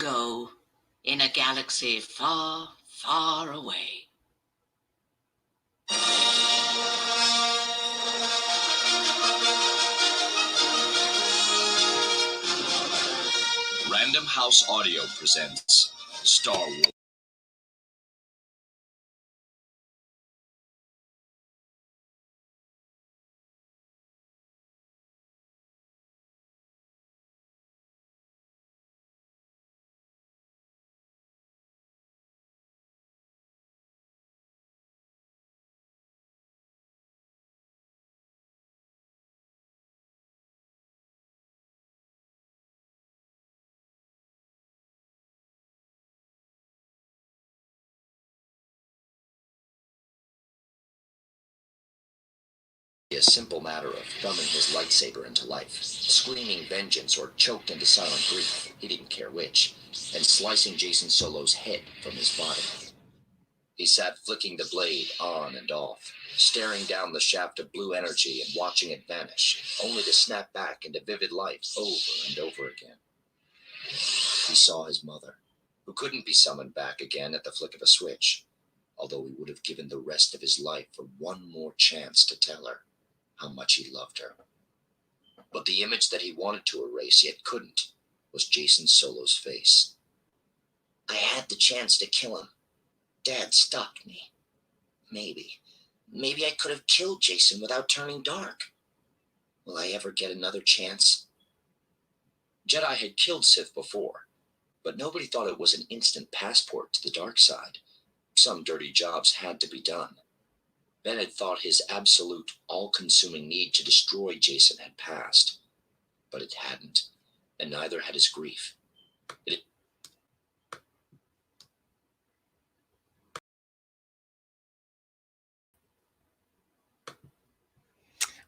ago, in a galaxy far, far away. Random House Audio presents Star Wars. A simple matter of thumbing his lightsaber into life, screaming vengeance or choked into silent grief, he didn't care which, and slicing Jaina Solo's head from his body. He sat flicking the blade on and off, staring down the shaft of blue energy and watching it vanish, only to snap back into vivid light over and over again. He saw his mother, who couldn't be summoned back again at the flick of a switch, although he would have given the rest of his life for one more chance to tell her how much he loved her. But the image that he wanted to erase yet couldn't was Jaina Solo's face. I had the chance to kill him. Dad stopped me. Maybe I could have killed Jason without turning dark. Will I ever get another chance? Jedi had killed Sith before, but nobody thought it was an instant passport to the dark side. Some dirty jobs had to be done. Ben had thought his absolute, all-consuming need to destroy Jason had passed, but it hadn't, and neither had his grief.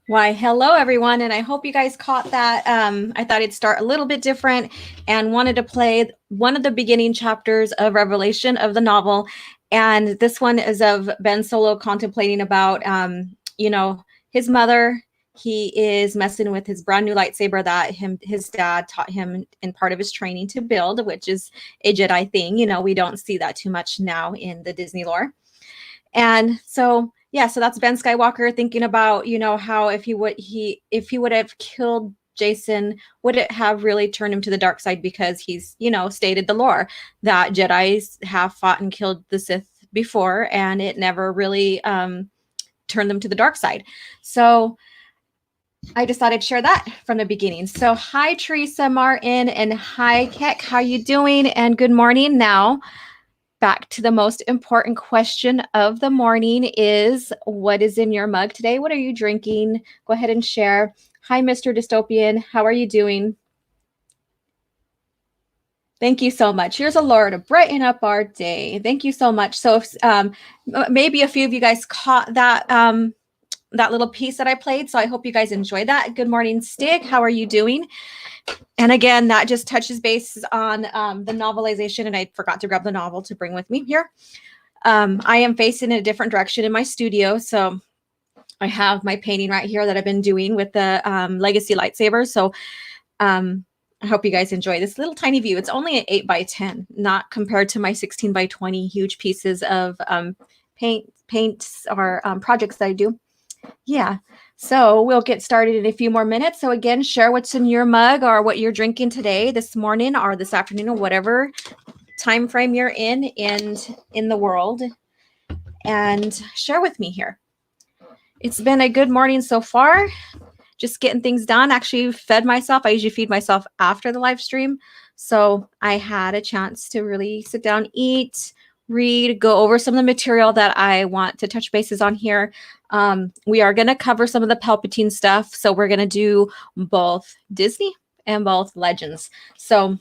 Why, hello everyone, and I hope you guys caught that. I thought it'd start a little bit different and wanted to play one of the beginning chapters of Revelation of the novel. And this one is of Ben Solo contemplating about, his mother. He is messing with his brand new lightsaber that his dad taught him in part of his training to build, which is a Jedi thing. We don't see that too much now in the Disney lore. And so, yeah, so that's Ben Skywalker thinking about, how if he would have killed Jason, would it have really turned him to the dark side? Because he's, stated the lore that Jedis have fought and killed the Sith before, and it never really turned them to the dark side. So I decided to share that from the beginning. So hi, Teresa Martin, and hi, Keck. How you doing? And good morning. Now, back to the most important question of the morning is, what is in your mug today? What are you drinking? Go ahead and share. Hi, Mr. Dystopian. How are you doing? Thank you so much. Here's a Laura to brighten up our day. Thank you so much. So if, maybe a few of you guys caught that that little piece that I played. So I hope you guys enjoyed that. Good morning, Stig. How are you doing? And again, that just touches base on the novelization, and I forgot to grab the novel to bring with me here. I am facing in a different direction in my studio, so I have my painting right here that I've been doing with the Legacy lightsaber. So I hope you guys enjoy this little tiny view. It's only an 8x10, not compared to my 16x20 huge pieces of paints or projects that I do. Yeah. So we'll get started in a few more minutes. So again, share what's in your mug or what you're drinking today, this morning or this afternoon, or whatever time frame you're in the world, and share with me here. It's been a good morning so far. Just getting things done. Actually fed myself. I usually feed myself after the live stream. So I had a chance to really sit down, eat, read, go over some of the material that I want to touch bases on here. We are going to cover some of the Palpatine stuff. So we're going to do both Disney and both Legends. So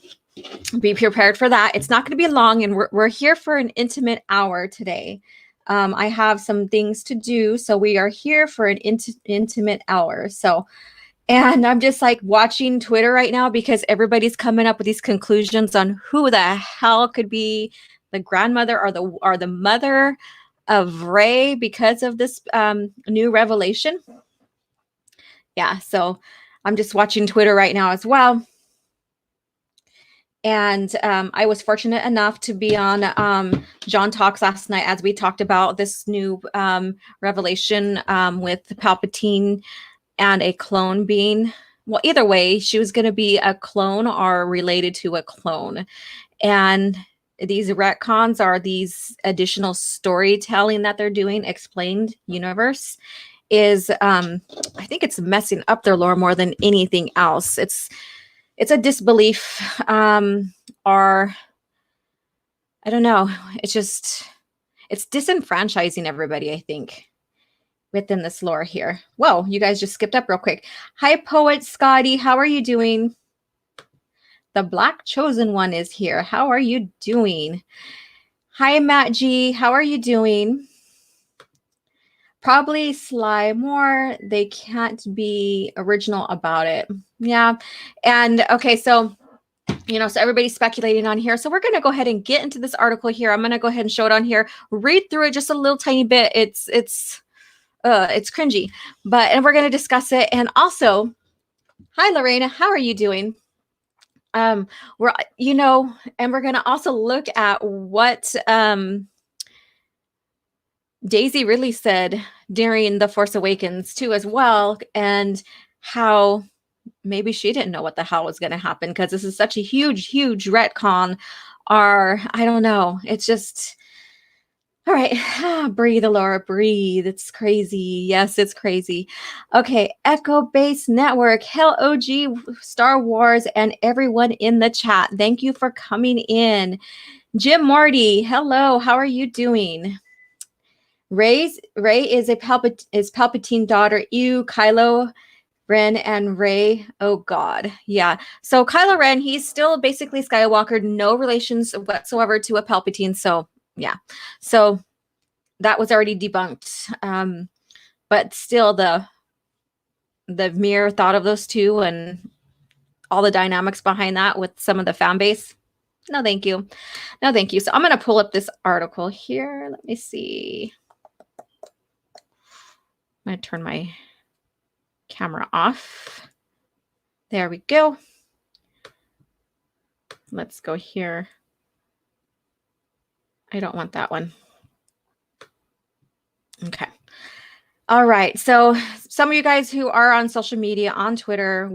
be prepared for that. It's not going to be long, and we're here for an intimate hour today. I have some things to do, so we are here for an intimate hour. So, and I'm just like watching Twitter right now because everybody's coming up with these conclusions on who the hell could be the grandmother or the mother of Rey because of this new revelation. Yeah, so I'm just watching Twitter right now as well. And I was fortunate enough to be on John Talks last night as we talked about this new revelation with Palpatine and a clone being. Well, either way, she was going to be a clone or related to a clone. And these retcons are these additional storytelling that they're doing, explained universe is I think it's messing up their lore more than anything else. It's a disbelief or I don't know. It's disenfranchising everybody, I think, within this lore here. Whoa, you guys just skipped up real quick. Hi, Poet Scotty. How are you doing? The Black Chosen One is here. How are you doing? Hi, Matt G. How are you doing? Probably Sly more. They can't be original about it. Yeah. And okay, so so everybody's speculating on here. So we're going to go ahead and get into this article here. I'm going to go ahead and show it on here. Read through it just a little tiny bit. It's cringy, and we're going to discuss it. And also, hi, Lorena. How are you doing? And we're going to also look at what Daisy Ridley said during The Force Awakens too, as well, and how maybe she didn't know what the hell was going to happen because this is such a huge retcon. Or I don't know. It's just all right. Breathe, Laura. Breathe. It's crazy. Yes, it's crazy. Okay. Echo Base Network. Hell, OG Star Wars, and everyone in the chat. Thank you for coming in. Jim Morty. Hello. How are you doing? Rey is Palpatine daughter. Ew, Kylo Ren and Rey. Oh God. Yeah. So Kylo Ren, he's still basically Skywalker, no relations whatsoever to a Palpatine. So yeah. So that was already debunked. But still the mere thought of those two and all the dynamics behind that with some of the fan base. No, thank you. No, thank you. So I'm going to pull up this article here. Let me see. I'm going to turn my camera off. There we go. Let's go here. I don't want that one. Okay. All right. So some of you guys who are on social media, on Twitter,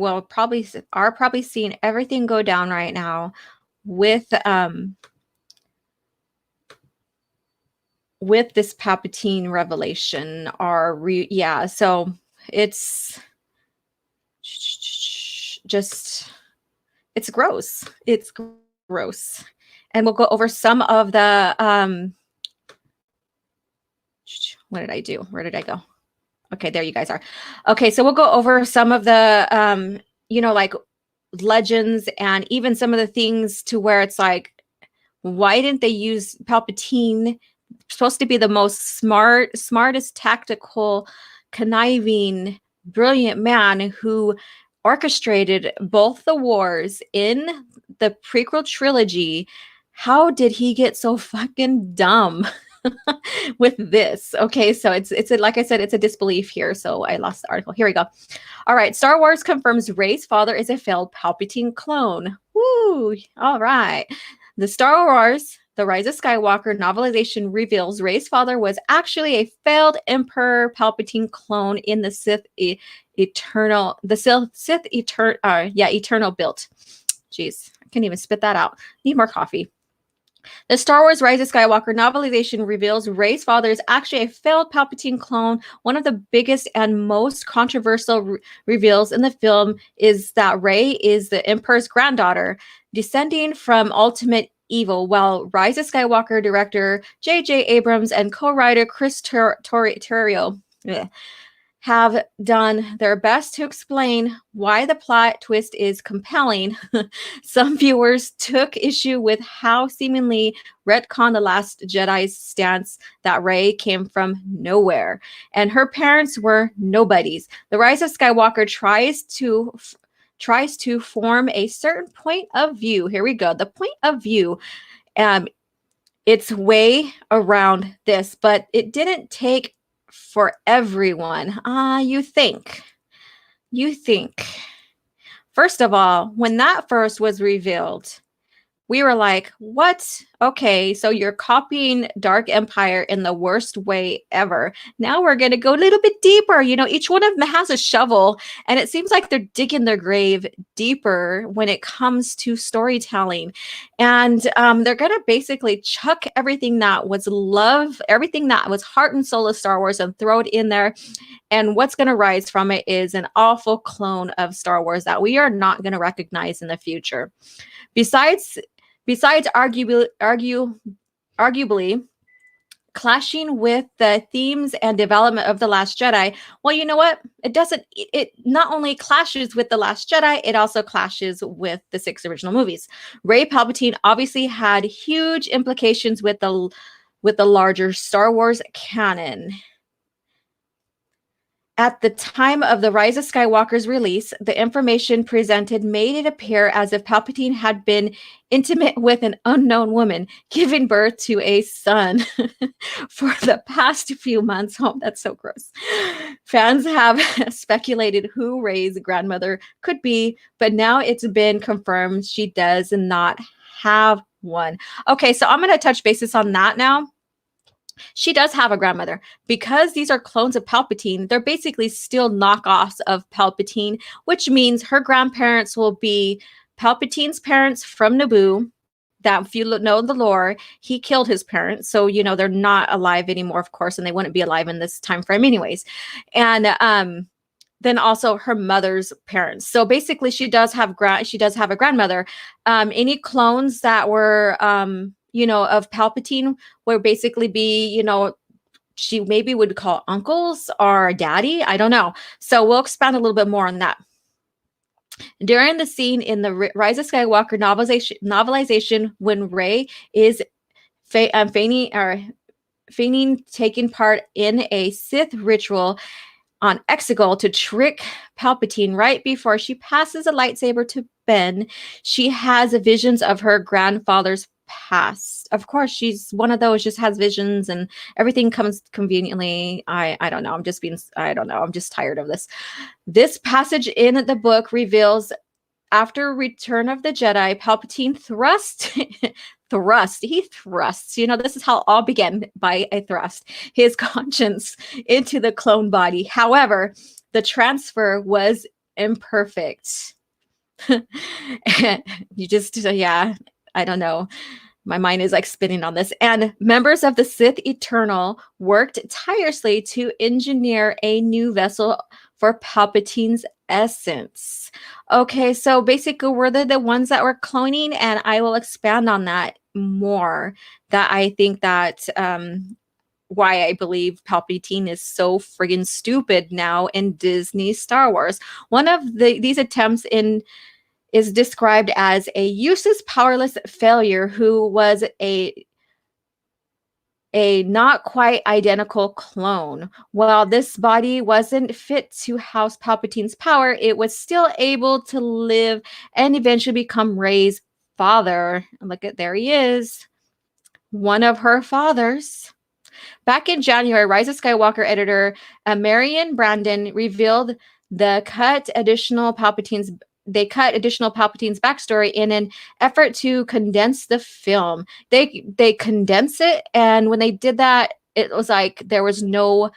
are probably seeing everything go down right now with this Palpatine revelation. So it's just, it's gross. It's gross. And we'll go over some of the, what did I do? Where did I go? Okay, there you guys are. Okay, so we'll go over some of the, like legends and even some of the things to where it's like, why didn't they use Palpatine, supposed to be the most smartest, tactical, conniving, brilliant man who orchestrated both the wars in the prequel trilogy. How did he get so fucking dumb with this? Okay, so it's like I said, it's a disbelief here. So I lost the article. Here we go. All right, Star Wars confirms Rey's father is a failed Palpatine clone. Woo! All right. The Star Wars The Rise of Skywalker novelization reveals Rey's father was actually a failed Emperor Palpatine clone in the Eternal built. Jeez, I can't even spit that out. Need more coffee. The Star Wars Rise of Skywalker novelization reveals Rey's father is actually a failed Palpatine clone. One of the biggest and most controversial reveals in the film is that Rey is the Emperor's granddaughter, descending from ultimate evil, while Rise of Skywalker director J.J. Abrams and co-writer Chris Terrio have done their best to explain why the plot twist is compelling. Some viewers took issue with how seemingly retcon The Last Jedi's stance that Rey came from nowhere and her parents were nobodies. The Rise of Skywalker tries to form a certain point of view. Here we go. The point of view. It's way around this, but it didn't take for everyone. You think. First of all, when that first was revealed, we were like, what? Okay, so you're copying Dark Empire in the worst way ever. Now we're going to go a little bit deeper. You know, each one of them has a shovel, and it seems like they're digging their grave deeper when it comes to storytelling. And they're going to basically chuck everything that was love, everything that was heart and soul of Star Wars, and throw it in there. And what's going to rise from it is an awful clone of Star Wars that we are not going to recognize in the future. Besides arguably clashing with the themes and development of The Last Jedi, well, you know what? It not only clashes with The Last Jedi, it also clashes with the 6 original movies. Rey Palpatine obviously had huge implications with the larger Star Wars canon. At the time of the Rise of Skywalker's release, the information presented made it appear as if Palpatine had been intimate with an unknown woman, giving birth to a son for the past few months. Oh, that's so gross. Fans have speculated who Rey's grandmother could be, but now it's been confirmed she does not have one. Okay, so I'm going to touch bases on that now. She does have a grandmother. Because these are clones of Palpatine, they're basically still knockoffs of Palpatine, which means her grandparents will be Palpatine's parents from Naboo. That, if you know the lore, he killed his parents. So, you know, they're not alive anymore, of course, and they wouldn't be alive in this time frame anyways. And then also her mother's parents. So basically she does have a grandmother. Any clones that were you know, of Palpatine would basically be, you know, she maybe would call uncles or daddy. I don't know. So we'll expand a little bit more on that. During the scene in the Rise of Skywalker novelization when Rey is feigning taking part in a Sith ritual on Exile to trick Palpatine right before she passes a lightsaber to Ben, she has visions of her grandfather's past. Of course, she's one of those, just has visions and everything comes conveniently. I don't know. I'm just tired of this. This passage in the book reveals after Return of the Jedi, Palpatine thrusts. You know, this is how it all began, by a thrust. His conscience into the clone body. However, the transfer was imperfect. You just, yeah, I don't know. My mind is like spinning on this. And members of the Sith Eternal worked tirelessly to engineer a new vessel for Palpatine's essence. Okay, so basically we're the ones that were cloning, and I will expand on that more. That I think that why I believe Palpatine is so friggin' stupid now in Disney Star Wars. One of these attempts is described as a useless, powerless failure who was a not quite identical clone. While this body wasn't fit to house Palpatine's power, it was still able to live and eventually become Rey's father. Look at, there he is. One of her fathers. Back in January, Rise of Skywalker editor Marion Brandon revealed they cut additional Palpatine's backstory in an effort to condense the film. They condense it, and when they did that, it was like there was no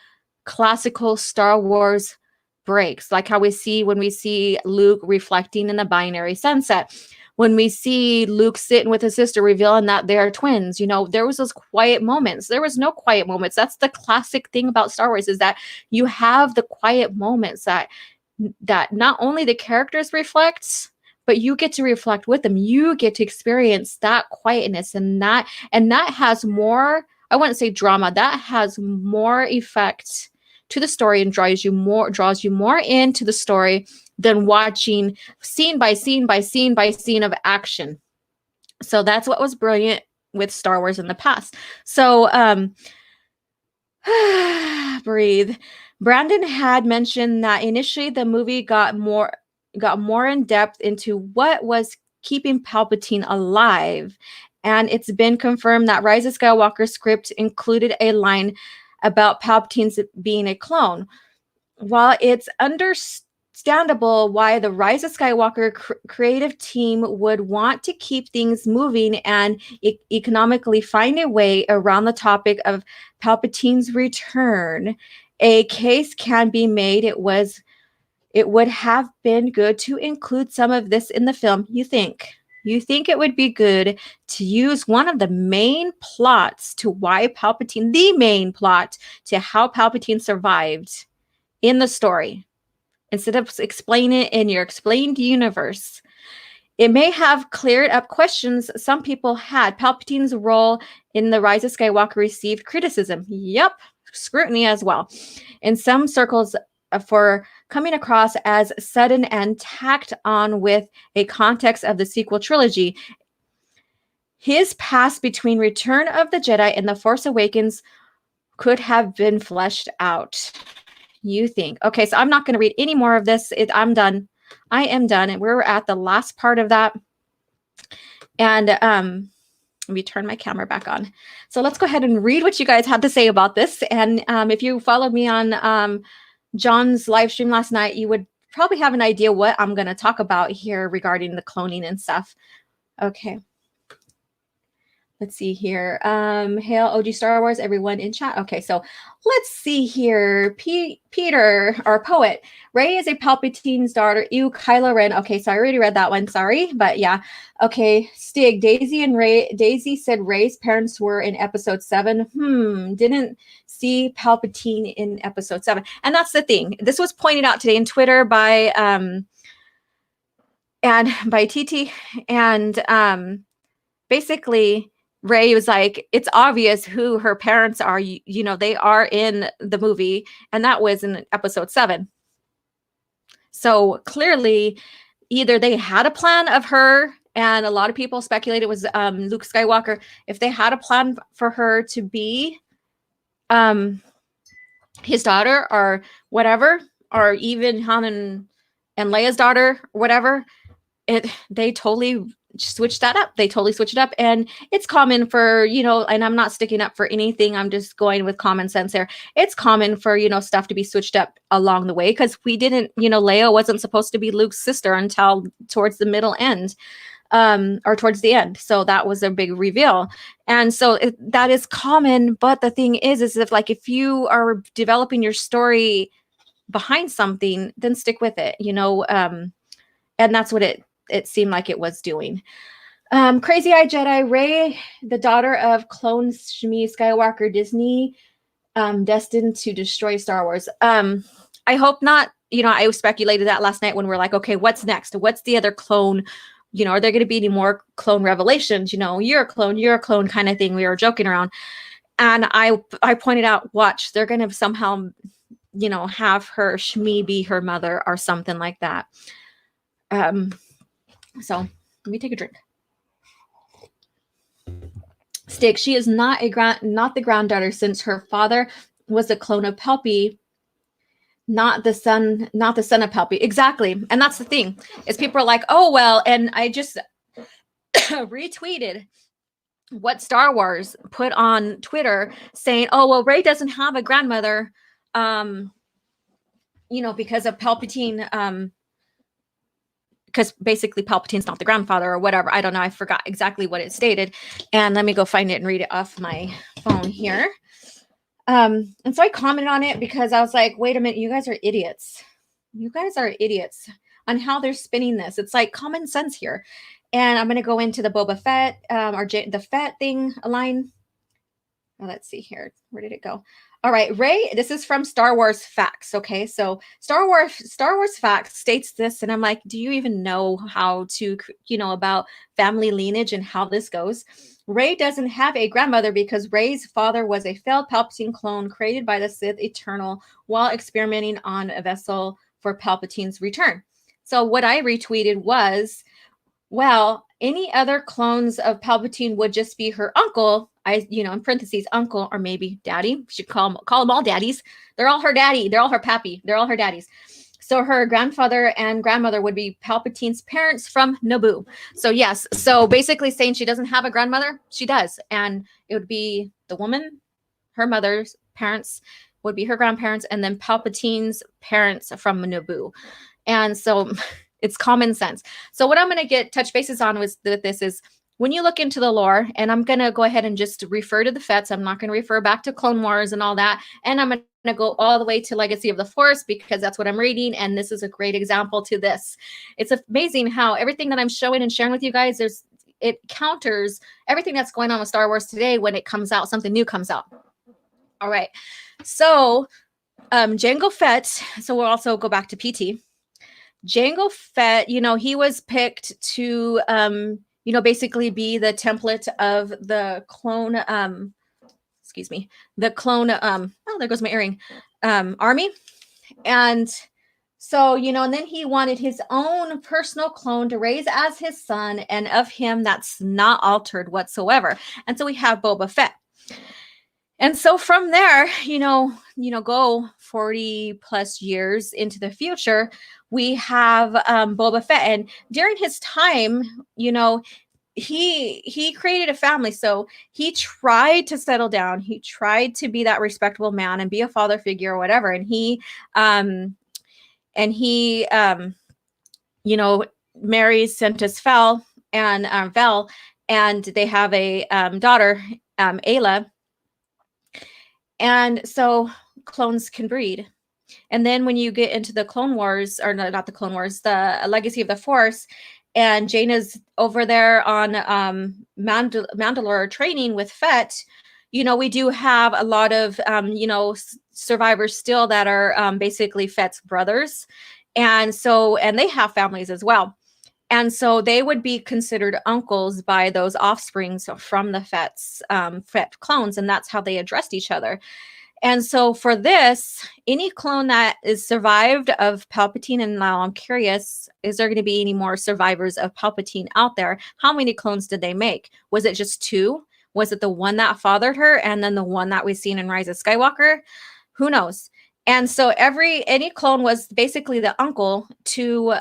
classical Star Wars breaks, like how we see when we see Luke reflecting in the binary sunset. When we see Luke sitting with his sister, revealing that they're twins, you know, there was those quiet moments. There was no quiet moments. That's the classic thing about Star Wars, is that you have the quiet moments that not only the characters reflect, but you get to reflect with them. You get to experience that quietness, and that has more, I wouldn't say drama, that has more effect to the story and draws you more into the story than watching scene by scene by scene by scene of action. So that's what was brilliant with Star Wars in the past. So breathe. Brandon had mentioned that initially the movie got more in depth into what was keeping Palpatine alive, and it's been confirmed that Rise of Skywalker script included a line about Palpatine's being a clone. While it's understood understandable why the Rise of Skywalker creative team would want to keep things moving and economically find a way around the topic of Palpatine's return. A case can be made it would have been good to include some of this in the film. You think it would be good to use one of the main plots to why Palpatine, the main plot to how Palpatine survived in the story, instead of explaining it in your explained universe. It may have cleared up questions some people had. Palpatine's role in the Rise of Skywalker received criticism. Yep, scrutiny as well. In some circles, for coming across as sudden and tacked on with a context of the sequel trilogy. His past between Return of the Jedi and The Force Awakens could have been fleshed out. You think. Okay, so I'm not going to read any more of this. I'm done. I am done. And we're at the last part of that. And let me turn my camera back on. So let's go ahead and read what you guys had to say about this. And if you followed me on John's live stream last night, you would probably have an idea what I'm going to talk about here regarding the cloning and stuff. Okay. Let's see here. Hail OG Star Wars, everyone in chat. Okay, so let's see here. Peter, our poet. Rey is a Palpatine's daughter. Ew, Kylo Ren. Okay, so I already read that one. Sorry, but yeah. Okay, Stig. Daisy said Rey's parents were in episode 7. Didn't see Palpatine in episode 7. And that's the thing. This was pointed out today in Twitter by TT. And basically, Rey was like, it's obvious who her parents are. You know, they are in the movie, and that was in episode 7. So clearly, either they had a plan of her, and a lot of people speculated it was Luke Skywalker. If they had a plan for her to be his daughter or whatever, or even Han and Leia's daughter, or whatever, they totally switch that up. They totally switch it up. And it's common for, you know, and I'm not sticking up for anything. I'm just going with common sense here. It's common for, you know, stuff to be switched up along the way, because we didn't, you know, Leia wasn't supposed to be Luke's sister until towards the middle end, or towards the end. So that was a big reveal. And so that is common. But the thing is if you are developing your story behind something, then stick with it, you know, and that's what it seemed like it was doing. Crazy Eye Jedi, Rey, the daughter of clone Shmi Skywalker, Disney, destined to destroy Star Wars. I hope not. You know, I speculated that last night when we're like, okay, what's next? What's the other clone? You know, are there going to be any more clone revelations? You know, you're a clone kind of thing. We were joking around. And I pointed out, watch, they're going to somehow, you know, have her Shmi be her mother or something like that. So let me take a drink. Stig, she is not the granddaughter, since her father was a clone of Palpy, not the son of Palpy. Exactly. And that's the thing, is people are like, oh, well, and I just retweeted what Star Wars put on Twitter saying, oh, well, Rey doesn't have a grandmother, you know, because of Palpatine, because basically Palpatine's not the grandfather or whatever. I don't know. I forgot exactly what it stated. And let me go find it and read it off my phone here. And so I commented on it because I was like, wait a minute, you guys are idiots. You guys are idiots on how they're spinning this. It's like common sense here. And I'm going to go into the Boba Fett, the Fett thing line. Oh, let's see here. Where did it go? All right, Rey, this is from Star Wars Facts. Okay, so Star Wars Facts states this, and I'm like, do you even know how to, you know, about family lineage and how this goes? Rey doesn't have a grandmother because Rey's father was a failed Palpatine clone created by the Sith Eternal while experimenting on a vessel for Palpatine's return. So what I retweeted was, well, any other clones of Palpatine would just be her uncle. You know, in parentheses, uncle, or maybe daddy. We should call them all daddies. They're all her daddy. They're all her pappy. They're all her daddies. So her grandfather and grandmother would be Palpatine's parents from Naboo. So yes. So basically saying she doesn't have a grandmother, she does. And it would be the woman, her mother's parents would be her grandparents, and then Palpatine's parents from Naboo. And so it's common sense. So what I'm going to touch bases on was that this is when you look into the lore, and I'm going to go ahead and just refer to the Fets. I'm not going to refer back to Clone Wars and all that. And I'm going to go all the way to Legacy of the Force because that's what I'm reading. And this is a great example to this. It's amazing how everything that I'm showing and sharing with you guys, it counters everything that's going on with Star Wars today. When it comes out, something new comes out. All right. So Jango Fett. So we'll also go back to PT. Jango Fett, he was picked to, basically be the template of the clone, there goes my earring, army. And so, and then he wanted his own personal clone to raise as his son, and of him that's not altered whatsoever. And so we have Boba Fett. And so from there, go 40 plus years into the future, we have Boba Fett. And during his time, he created a family. So he tried to settle down. He tried to be that respectable man and be a father figure or whatever. And he marries Sentis Vel, and they have a daughter, Ayla. And so clones can breed. And then when you get into the Clone Wars, or no, not the Clone Wars, the Legacy of the Force, and Jaina's over there on Mandalore training with Fett, we do have a lot of, survivors still that are basically Fett's brothers. And they have families as well. And so they would be considered uncles by those offsprings from the Fett clones. And that's how they addressed each other. And so for this, any clone that is survived of Palpatine, and now I'm curious, is there going to be any more survivors of Palpatine out there? How many clones did they make? Was it just 2? Was it the one that fathered her and then the one that we've seen in Rise of Skywalker? Who knows? And so any clone was basically the uncle to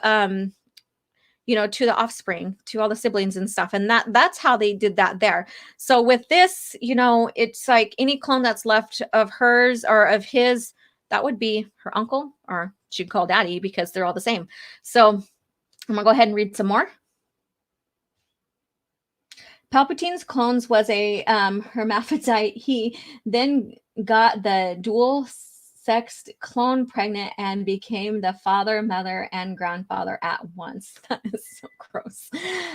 to the offspring, to all the siblings and stuff. And that's how they did that there. So with this, it's like any clone that's left of hers or of his, that would be her uncle, or she'd call daddy, because they're all the same. So I'm gonna go ahead and read some more. Palpatine's clones was a hermaphrodite. He then got the dual-sexed clone pregnant and became the father, mother, and grandfather at once. That is so gross.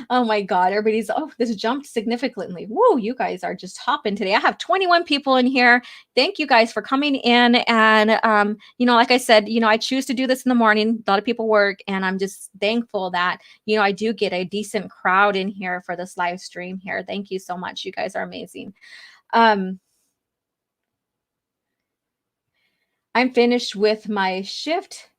Oh my God. This jumped significantly. Woo, you guys are just hopping today. I have 21 people in here. Thank you guys for coming in. And, like I said, I choose to do this in the morning. A lot of people work, and I'm just thankful that, I do get a decent crowd in here for this live stream here. Thank you so much. You guys are amazing. I'm finished with my shift.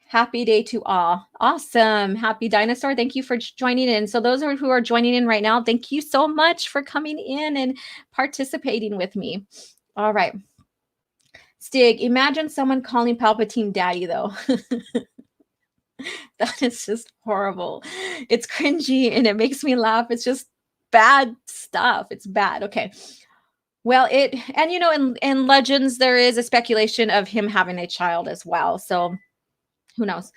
Happy day to all. Awesome. Happy dinosaur. Thank you for joining in. So those who are joining in right now, thank you so much for coming in and participating with me. All right. Stig, imagine someone calling Palpatine daddy, though. That is just horrible. It's cringy and it makes me laugh. It's just bad stuff. It's bad. Okay. Well, in Legends, there is a speculation of him having a child as well. So who knows?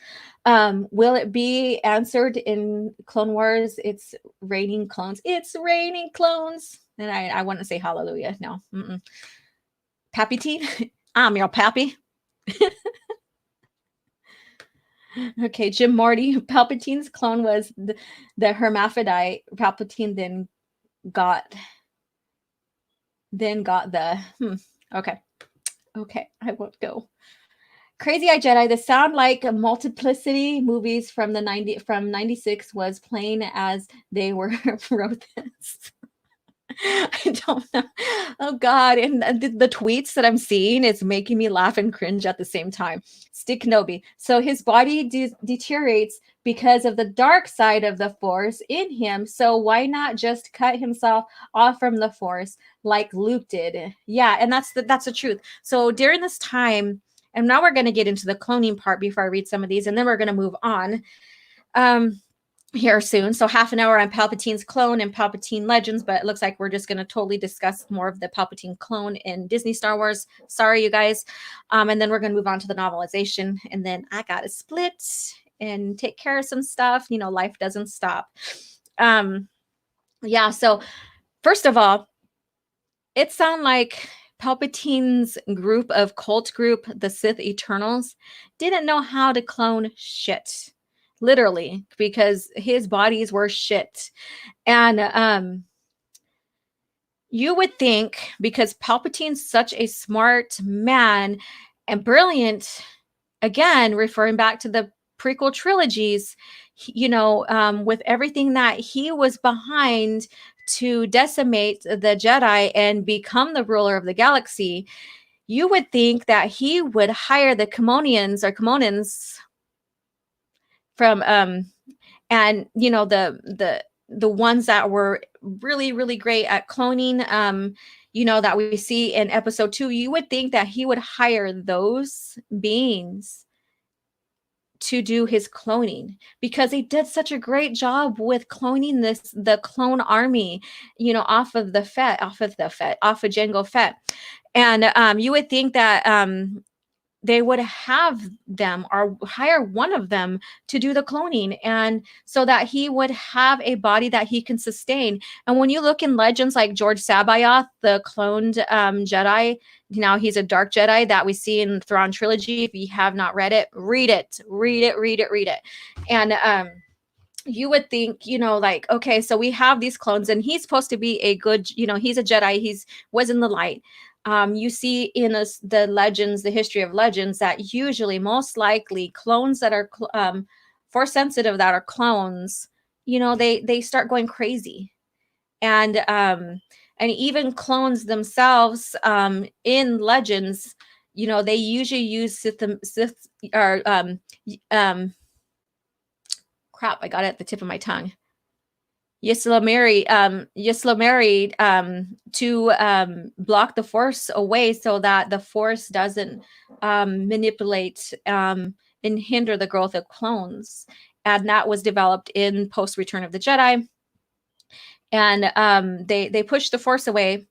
Will it be answered in Clone Wars? It's raining clones. It's raining clones. And I want to say hallelujah. No. Palpatine? I'm your pappy. Okay, Jim Morty. Palpatine's clone was the hermaphrodite. Palpatine then got the okay, I won't go. Crazy Eye Jedi, the sound like multiplicity movies from 96 was playing as they were wrote this. I don't know. Oh God. And the tweets that I'm seeing is making me laugh and cringe at the same time. Stick Kenobi. So his body deteriorates because of the dark side of the Force in him. So why not just cut himself off from the Force like Luke did? Yeah. And that's the truth. So during this time, and now we're going to get into the cloning part before I read some of these, and then we're going to move on. Here soon. So half an hour on Palpatine's clone and Palpatine Legends, but it looks like we're just going to totally discuss more of the Palpatine clone in Disney Star Wars. Sorry, you guys. And then we're going to move on to the novelization, and then I got to split and take care of some stuff. You know, life doesn't stop. Yeah. So first of all, it sounds like Palpatine's cult group, the Sith Eternals, didn't know how to clone shit. Literally, because his bodies were shit. And you would think, because Palpatine's such a smart man and brilliant, again, referring back to the prequel trilogies, with everything that he was behind to decimate the Jedi and become the ruler of the galaxy, you would think that he would hire the Kamonians from and the ones that were really, really great at cloning, that we see in episode 2. You would think that he would hire those beings to do his cloning, because he did such a great job with cloning the clone army, off of Jango Fett. And you would think that they would have them or hire one of them to do the cloning, and so that he would have a body that he can sustain. And when you look in legends like George Sabayoth, the cloned Jedi, now he's a dark Jedi that we see in Thrawn trilogy. If you have not read it, read it. And you would think, okay, so we have these clones, and he's supposed to be a good, he's a Jedi, was in the light. You see in the legends, the history of legends, that usually, most likely, clones that are force sensitive, that are clones, they start going crazy. And even clones themselves, in legends, they usually use Sith or crap, I got it at the tip of my tongue. Yislamiri to block the Force away, so that the Force doesn't manipulate and hinder the growth of clones. And that was developed in post Return of the Jedi. And they push the Force away,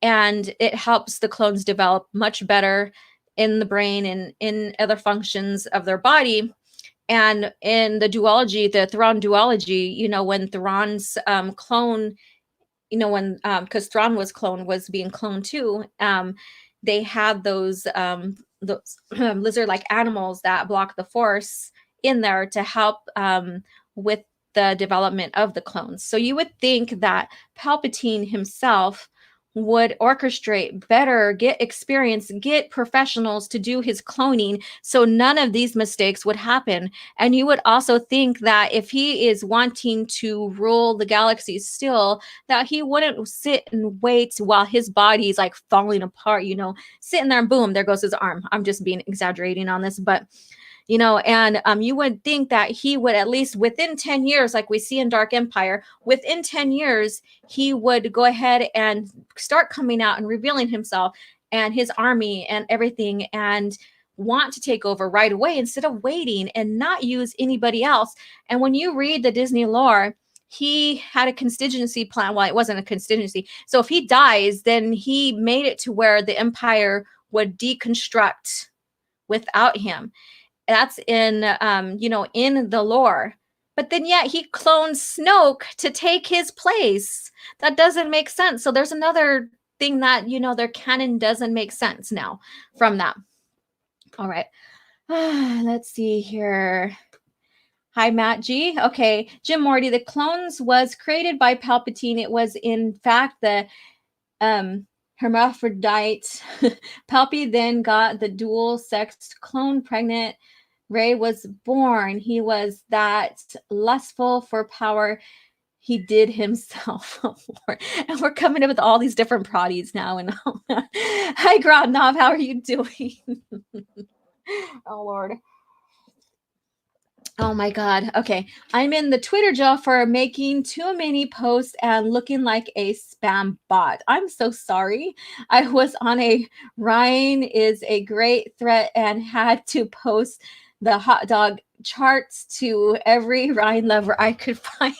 and it helps the clones develop much better in the brain and in other functions of their body. And in the duology, the Thrawn duology, when Thrawn's clone, because Thrawn was being cloned too, they had those lizard-like animals that block the Force in there to help with the development of the clones. So you would think that Palpatine himself would orchestrate better, get experience, get professionals to do his cloning, so none of these mistakes would happen. And you would also think that if he is wanting to rule the galaxy still, that he wouldn't sit and wait while his body is like falling apart, sitting there and boom, there goes his arm. I'm just exaggerating on this, but and you would think that he would, at least within 10 years, like we see in Dark Empire, within 10 years, he would go ahead and start coming out and revealing himself and his army and everything, and want to take over right away instead of waiting and not use anybody else. And when you read the Disney lore, he had a contingency plan. Well, it wasn't a contingency. So if he dies, then he made it to where the Empire would deconstruct without him. That's in, in the lore. But then yet he clones Snoke to take his place. That doesn't make sense. So there's another thing that, their canon doesn't make sense now from that. All right. Let's see here. Hi, Matt G. Okay. Jim Morty, the clones was created by Palpatine. It was, in fact, the hermaphrodite. Palpy then got the dual-sexed clone pregnant. Rey was born. He was that lustful for power. He did himself. And we're coming up with all these different proddies now. And hi, Grodnov. How are you doing? Oh, Lord. Oh, my God. Okay. I'm in the Twitter jail for making too many posts and looking like a spam bot. I'm so sorry. I was on a Ryan is a great threat and had to post the hot dog charts to every Ryan lover I could find.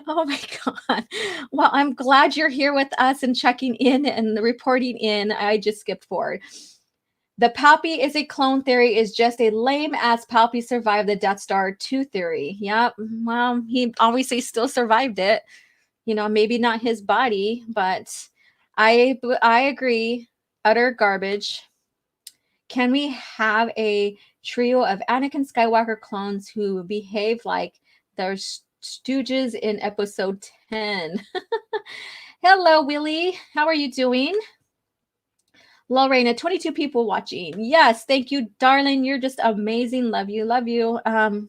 Oh my God. Well, I'm glad you're here with us and checking in and reporting in. I just skipped forward. The Palpy is a clone theory is just a lame ass Palpy survived the Death Star 2 theory. Yep. Well, he obviously still survived it. You know, maybe not his body, but I agree. Utter garbage. Can we have a trio of Anakin Skywalker clones who behave like they're stooges in episode 10? Hello, Willie. How are you doing? Lorena, 22 people watching. Yes, thank you, darling. You're just amazing. Love you. Love you. I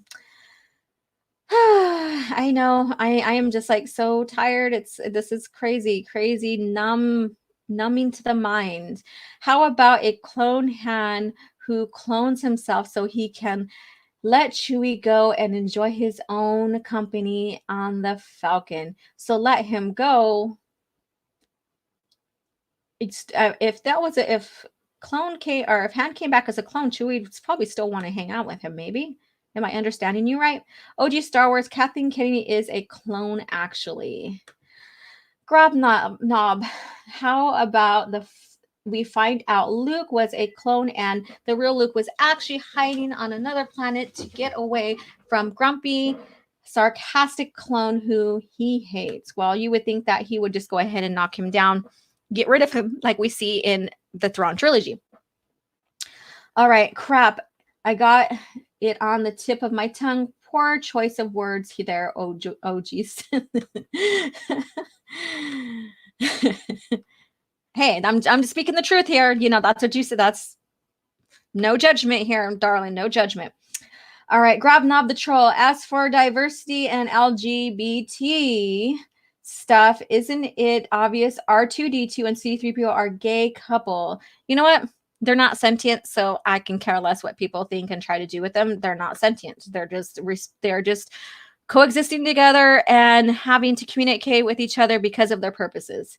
know. I am just like so tired. This is crazy, numbing to the mind. How about a clone Han who clones himself so he can let Chewie go and enjoy his own company on the Falcon? So let him go. It's if clone came, or if Han came back as a clone, Chewie would probably still want to hang out with him. Maybe. Am I understanding you right? OG Star Wars, Kathleen Kennedy is a clone, actually. Grab knob. How about we find out Luke was a clone and the real Luke was actually hiding on another planet to get away from grumpy, sarcastic clone who he hates. Well, you would think that he would just go ahead and knock him down, get rid of him like we see in the Thrawn trilogy. All right, crap. I got it on the tip of my tongue. Poor choice of words there, OGs. Hey, I'm just speaking the truth here. You know, that's what you said. That's no judgment here, darling. No judgment. All right, grab knob the troll. As for diversity and LGBT stuff, isn't it obvious R2D2 and C3PO are a gay couple? You know what? They're not sentient, so I can care less what people think and try to do with them. They're not sentient. They're just coexisting together and having to communicate with each other because of their purposes.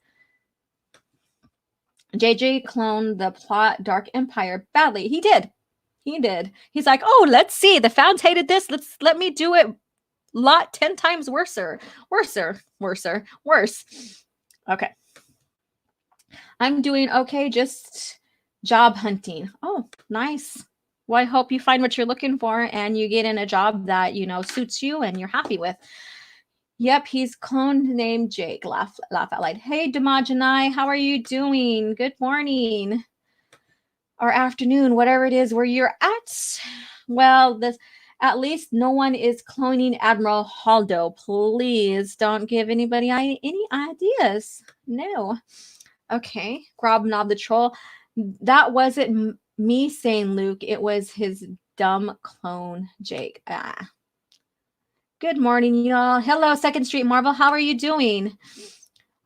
JJ cloned the plot Dark Empire badly. He did. He's like, oh, let's see. The fans hated this. Let me do it 10 times worse. Okay. I'm doing okay. Just job hunting. Oh, nice. Well, I hope you find what you're looking for and you get in a job that, you know, suits you and you're happy with. Yep, he's cloned named Jake. Laugh out loud. Hey, Damajanai, how are you doing? Good morning or afternoon, whatever it is where you're at. Well, at least no one is cloning Admiral Haldo. Please don't give anybody any ideas. No. Okay, Grob Knob the Troll. That wasn't me saying Luke. It was his dumb clone, Jake. Good morning, y'all. Hello, Second Street Marvel. How are you doing?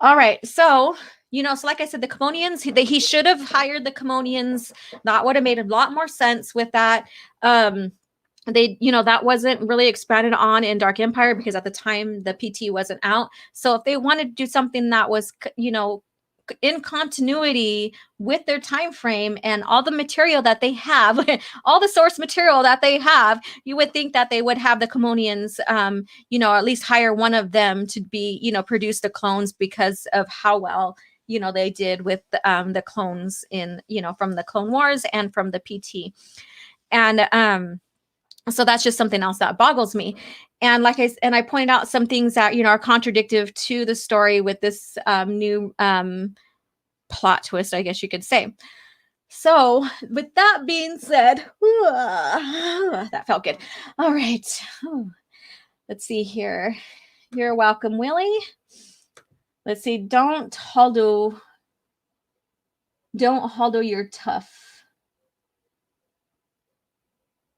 All right. So, you know, so like I said, the Kamonians, he should have hired the Kamonians. That would have made a lot more sense with that. They, you know, that wasn't really expanded on in Dark Empire because at the time the PT wasn't out. So if they wanted to do something that was, you know, in continuity with their time frame and all the material that they have, all the source material that they have, you would think that they would have the Kamonians, you know, at least hire one of them to be, you know, produce the clones because of how well, you know, they did with the clones in, you know, from the Clone Wars and from the PT. And so that's just something else that boggles me. And like I pointed out some things that, you know, are contradictive to the story with this new plot twist, I guess you could say. So with that being said, that felt good. All right. Let's see here. You're welcome, Willie. Let's see. Don't Haldo you're tough.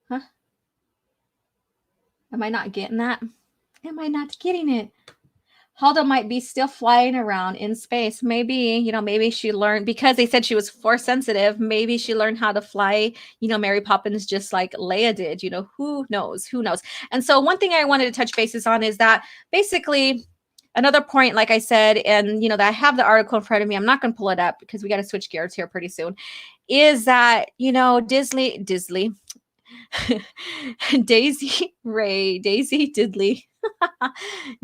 Huh? Am I not getting that? Am I not getting it? Haldo might be still flying around in space. Maybe, you know, maybe she learned, because they said she was force sensitive. Maybe she learned how to fly, you know, Mary Poppins, just like Leia did, you know, who knows? And so one thing I wanted to touch bases on is that basically another point, like I said, and, you know, that I have the article in front of me, I'm not going to pull it up because we got to switch gears here pretty soon, is that, you know, Daisy Diddley.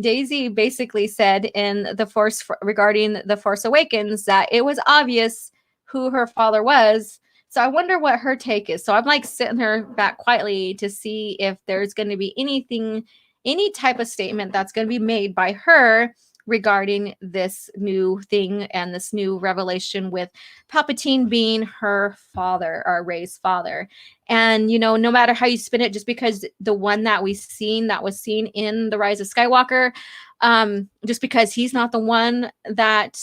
Daisy basically said in The Force regarding The Force Awakens that it was obvious who her father was. So I wonder what her take is. So I'm like sitting there back quietly to see if there's going to be anything, any type of statement that's going to be made by her regarding this new thing and this new revelation with Palpatine being her father, or Rey's father. And, you know, no matter how you spin it, just because the one that was seen in The Rise of Skywalker, just because he's not the one that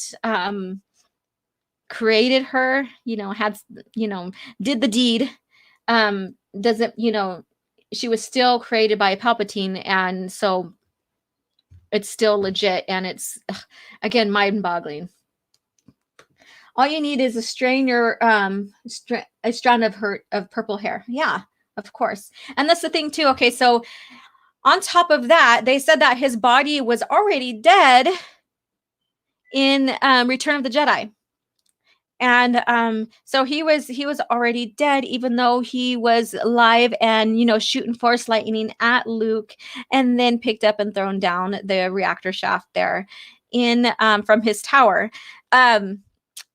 created her, you know, had, you know, did the deed, doesn't, you know, she was still created by Palpatine. And so it's still legit. And it's, again, mind boggling. All you need is a strand or a strand of purple hair. Yeah, of course. And that's the thing too. Okay, so on top of that, they said that his body was already dead in Return of the Jedi. And so he was already dead, even though he was alive and, you know, shooting force lightning at Luke, and then picked up and thrown down the reactor shaft there in from his tower.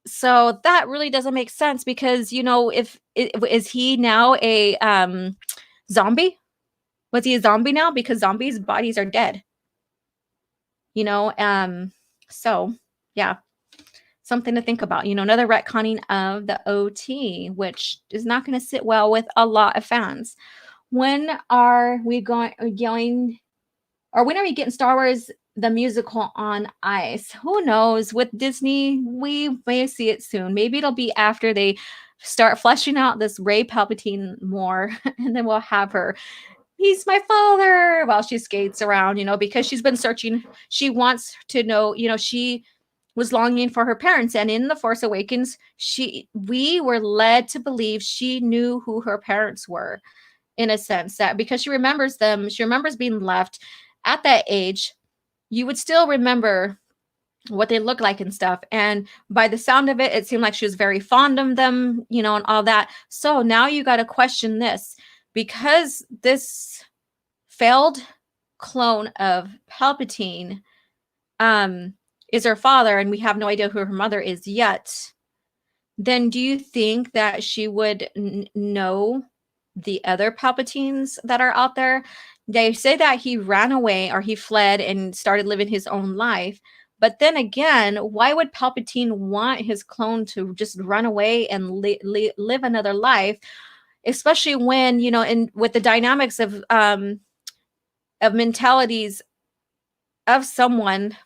So that really doesn't make sense, because, you know, is he now a zombie? Was he a zombie now? Because zombies' bodies are dead. You know, so yeah. Something to think about, you know, another retconning of the OT, which is not going to sit well with a lot of fans. When are we going, or when are we getting Star Wars the musical on ice? Who knows? With Disney, we may see it soon. Maybe it'll be after they start fleshing out this Rey Palpatine more, and then we'll have her, he's my father, while she skates around, you know, because she's been searching. She wants to know, you know, she was longing for her parents, and in The Force Awakens, we were led to believe she knew who her parents were, in a sense, that because she remembers them, she remembers being left at that age. You would still remember what they look like and stuff, and by the sound of it, it seemed like she was very fond of them, you know, and all that. So now you got to question this, because this failed clone of Palpatine is her father, and we have no idea who her mother is yet. Then do you think that she would know the other Palpatines that are out there? They say that he ran away, or he fled and started living his own life. But then again, why would Palpatine want his clone to just run away and live another life, especially when, you know, in with the dynamics of mentalities of someone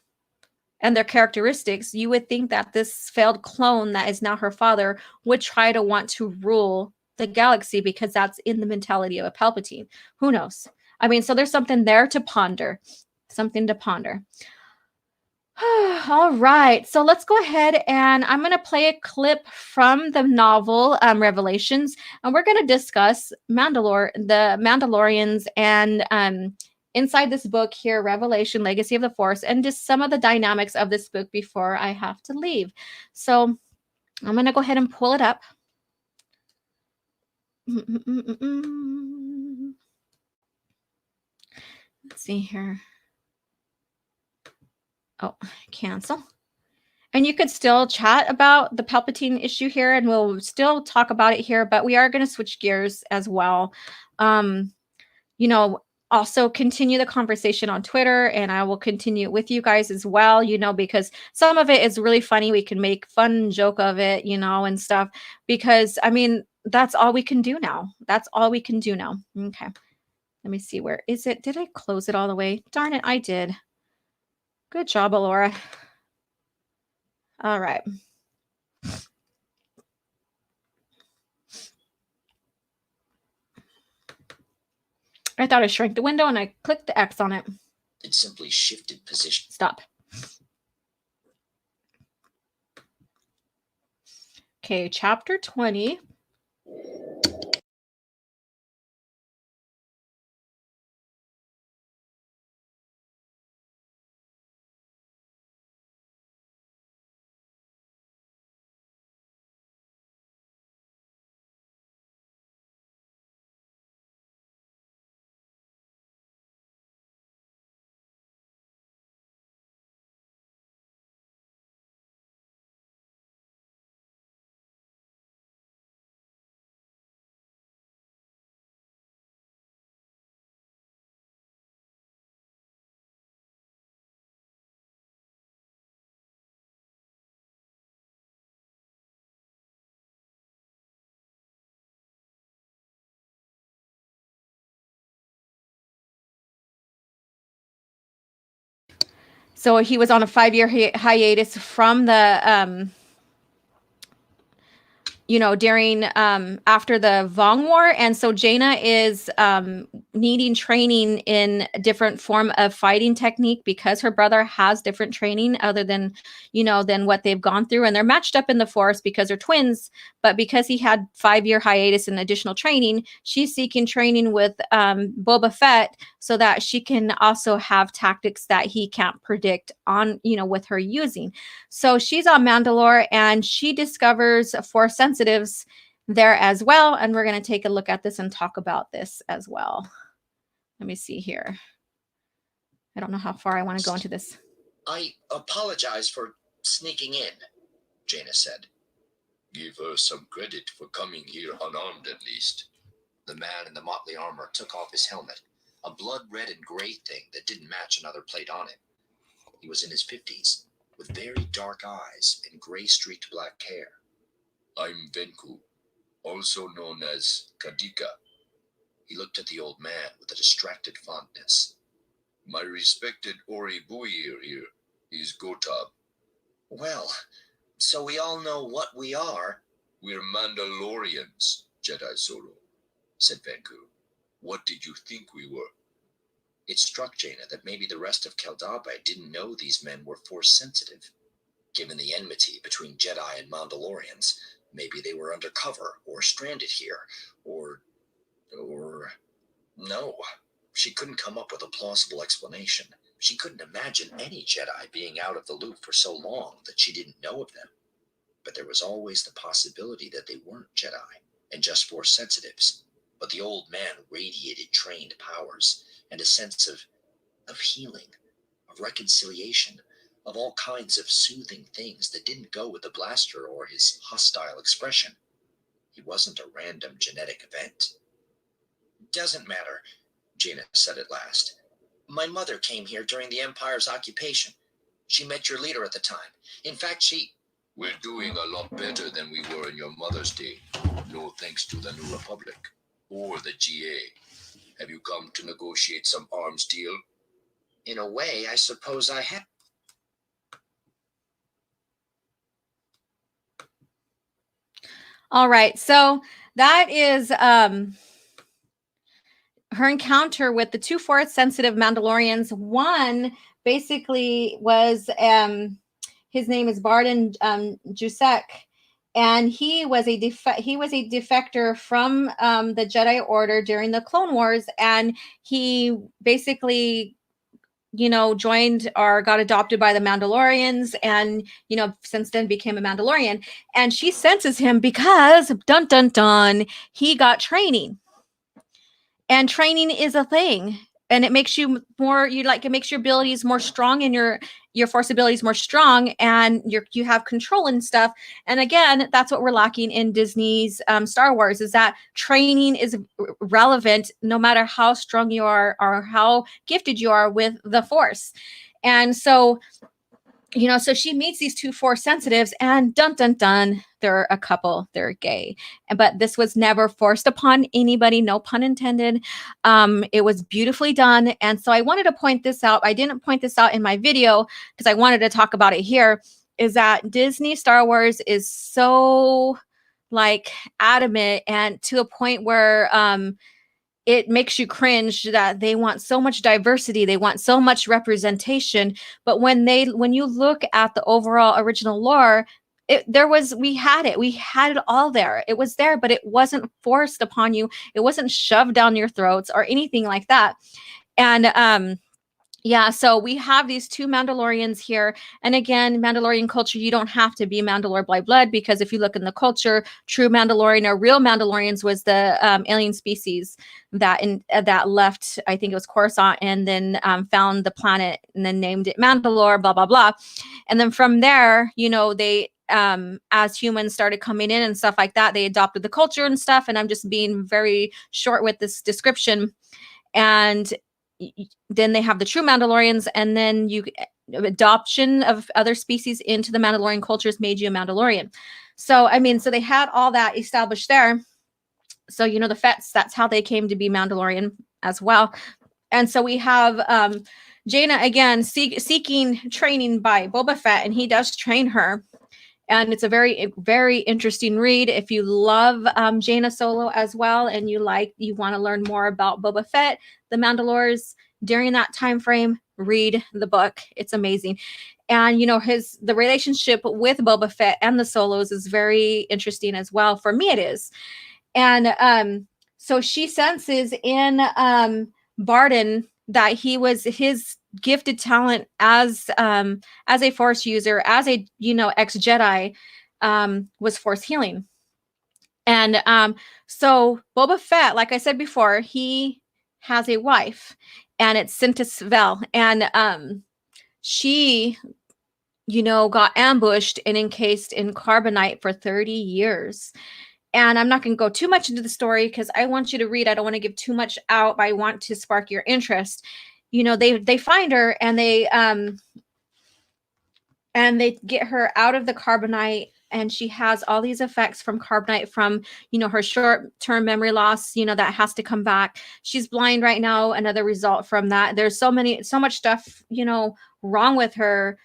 and their characteristics, you would think that this failed clone that is now her father would try to want to rule the galaxy, because that's in the mentality of a Palpatine. Who knows? I mean, so there's something there to ponder. Something to ponder. All right, so let's go ahead, and I'm going to play a clip from the novel Revelations, and we're going to discuss the Mandalorians, and inside this book here, Revelation, Legacy of the Force, and just some of the dynamics of this book before I have to leave. So I'm going to go ahead and pull it up. Let's see here. Oh, cancel. And you could still chat about the Palpatine issue here, and we'll still talk about it here, but we are going to switch gears as well. You know, also continue the conversation on Twitter, and I will continue it with you guys as well, you know, because some of it is really funny. We can make fun joke of it, you know, and stuff, because I mean, that's all we can do now. That's all we can do now. Okay. Let me see. Where is it? Did I close it all the way? Darn it, I did. Good job, Alora. All right. I thought I shrank the window, and I clicked the X on it. It simply shifted position. Stop. Okay, chapter 20. So he was on a 5-year hiatus from the during after the Vong War. And so Jaina is needing training in a different form of fighting technique because her brother has different training other than, than what they've gone through. And they're matched up in the Force because they're twins. But because he had 5-year hiatus and additional training, she's seeking training with Boba Fett so that she can also have tactics that he can't predict on, with her using. So she's on Mandalore and she discovers Force sensitives there as well. And we're going to take a look at this and talk about this as well. Let me see here. I don't know how far I want to go into this. I apologize for sneaking in, Jaina said. Give her some credit for coming here unarmed at least. The man in the motley armor took off his helmet, a blood red and gray thing that didn't match another plate on him. He was in his 50s, with very dark eyes and gray streaked black hair. I'm Venku, also known as Kadika. He looked at the old man with a distracted fondness. My respected Ori Buyir here is Gotab. Well, so we all know what we are. We're Mandalorians, Jedi Solo, said Venku. What did you think we were? It struck Jaina that maybe the rest of Keldabai didn't know these men were Force sensitive. Given the enmity between Jedi and Mandalorians, maybe they were undercover or stranded here, or no. She couldn't come up with a plausible explanation. She couldn't imagine any Jedi being out of the loop for so long that she didn't know of them. But there was always the possibility that they weren't Jedi and just Force sensitives. But the old man radiated trained powers and a sense of healing, of reconciliation, of all kinds of soothing things that didn't go with the blaster or his hostile expression. He wasn't a random genetic event. Doesn't matter, Jaina said at last. My mother came here during the Empire's occupation. She met your leader at the time. In fact, We're doing a lot better than we were in your mother's day. No thanks to the New Republic or the GA. Have you come to negotiate some arms deal? In a way, I suppose I have. All right. So that is her encounter with the two Force sensitive Mandalorians. One basically was his name is Barden Jusek, and he was a defector from the Jedi Order during the Clone Wars, and he basically joined or got adopted by the Mandalorians, and since then became a Mandalorian. And she senses him because dun dun dun, he got training. And training is a thing, and it makes you more, it makes your abilities more strong, and your Force abilities more strong, and you have control and stuff. And again, that's what we're lacking in Disney's Star Wars, is that training is relevant no matter how strong you are or how gifted you are with the Force. And so so she meets these two Force sensitives, and dun dun dun, they're a couple, they're gay. But this was never forced upon anybody, no pun intended. It was beautifully done. And so I wanted to point this out. I didn't point this out in my video because I wanted to talk about it here, is that Disney Star Wars is so adamant, and to a point where it makes you cringe that they want so much diversity. They want so much representation. But when you look at the overall original lore, we had it all there. It was there, but it wasn't forced upon you. It wasn't shoved down your throats or anything like that. And yeah, so we have these two Mandalorians here. And again, Mandalorian culture, you don't have to be Mandalore by blood, because if you look in the culture, true Mandalorian or real Mandalorians was the alien species that left, I think it was Coruscant, and then found the planet and then named it Mandalore, blah, blah, blah. And then from there, they, as humans started coming in and stuff like that, they adopted the culture and stuff. And I'm just being very short with this description. And then they have the true Mandalorians, and then adoption of other species into the Mandalorian cultures made you a Mandalorian. So, so they had all that established there. So, the Fets, that's how they came to be Mandalorian as well. And so we have, Jaina again seeking training by Boba Fett, and he does train her. And it's a very, very interesting read. If you love Jaina Solo as well, and you want to learn more about Boba Fett, the Mandalorians during that time frame, read the book. It's amazing. And the relationship with Boba Fett and the Solos is very interesting as well. For me, it is. And so she senses in Barden that he was his gifted talent as a Force user, as a ex Jedi, was Force healing. And so Boba Fett, like I said before, he has a wife, and it's Sintis Vel, and she got ambushed and encased in carbonite for 30 years. And I'm not going to go too much into the story because I want you to read. I don't want to give too much out, but I want to spark your interest. They find her, and they get her out of the carbonite, and she has all these effects from carbonite, from her short-term memory loss, that has to come back. She's blind right now, another result from that. There's so much stuff wrong with her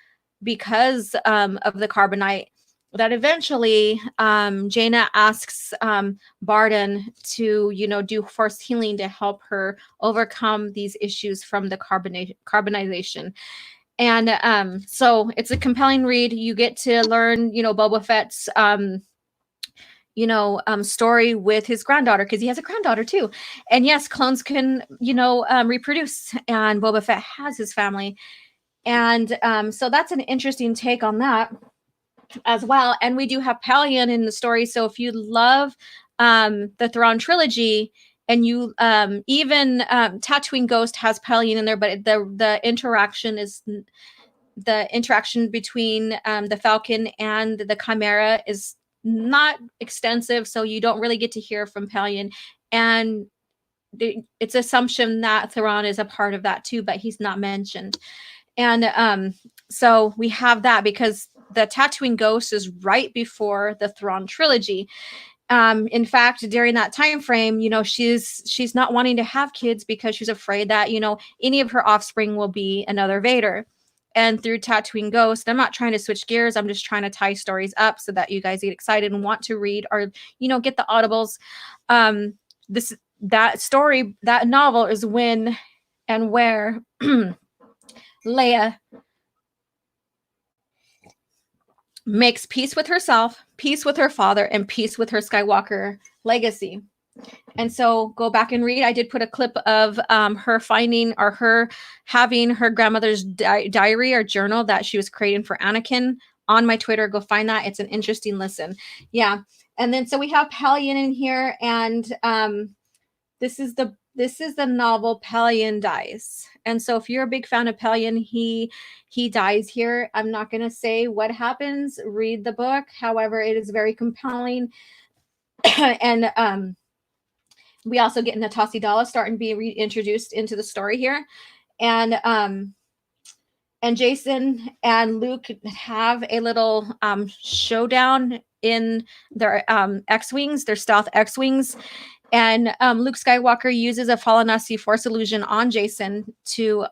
because of the carbonite, that eventually Jaina asks Barden to do Force healing to help her overcome these issues from the carbonization. And so it's a compelling read. You get to learn Boba Fett's story with his granddaughter, because he has a granddaughter too. And yes, clones can reproduce, and Boba Fett has his family. And so that's an interesting take on that as well. And we do have Pelion in the story. So if you love the Thrawn trilogy, and you even Tatooine Ghost has Pelion in there, but the interaction between the Falcon and the Chimera is not extensive, so you don't really get to hear from Pelion. And it's assumption that Thrawn is a part of that too, but he's not mentioned. And so we have that because the Tatooine Ghost is right before the Thrawn trilogy. In fact, during that time frame, she's not wanting to have kids because she's afraid that any of her offspring will be another Vader. And through Tatooine Ghost, I'm not trying to switch gears, I'm just trying to tie stories up so that you guys get excited and want to read, or get the audibles. That novel is when and where Leia makes peace with herself, peace with her father, and peace with her Skywalker legacy. And so go back and read. I did put a clip of her finding, or her having her grandmother's diary or journal that she was creating for Anakin on my Twitter. Go find that. It's an interesting listen. Yeah. And then so we have Pelion in here, and this is the novel Pelion Dies. And so if you're a big fan of Pelion, he dies here. I'm not going to say what happens. Read the book. However, it is very compelling. And we also get Natasi Dala starting to be reintroduced into the story here. And Jason and Luke have a little showdown in their X-Wings, their stealth X-Wings. And Luke Skywalker uses a Falanasi Force illusion on Jason to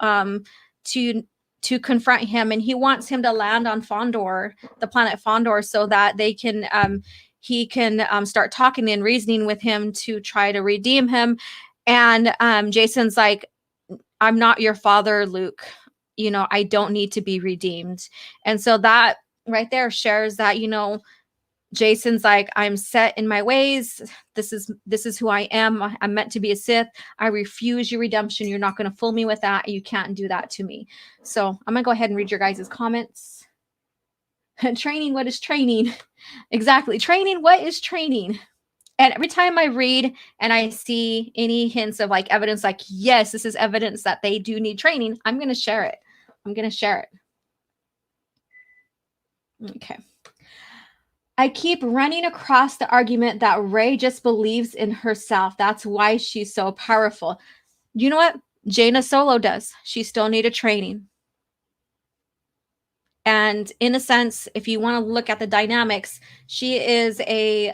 confront him, and he wants him to land on Fondor, the planet Fondor, so that he can start talking and reasoning with him to try to redeem him. And Jason's like, "I'm not your father, Luke. I don't need to be redeemed." And so that right there shares that Jason's like, I'm set in my ways. This is who I am. I'm meant to be a Sith. I refuse your redemption. You're not going to fool me with that. You can't do that to me. So I'm going to go ahead and read your guys' comments. Training, what is training? Exactly. Training, what is training? And every time I read and I see any hints of evidence, yes, this is evidence that they do need training, I'm going to share it. Okay. I keep running across the argument that Rey just believes in herself. That's why she's so powerful. You know what? Jaina Solo does. She still needed training. And in a sense, if you want to look at the dynamics, she is a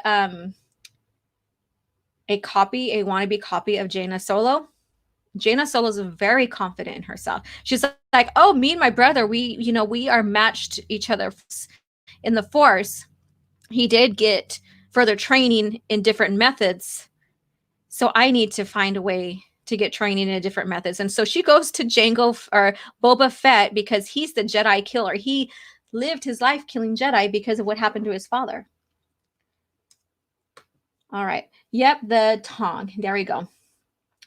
wannabe copy of Jaina Solo. Jaina Solo is very confident in herself. She's like, oh, me and my brother, we are matched each other in the Force. He did get further training in different methods, so I need to find a way to get training in different methods. And so she goes to Jango or Boba Fett because he's the Jedi killer. He lived his life killing Jedi because of what happened to his father. All right. Yep, the Tong. There we go.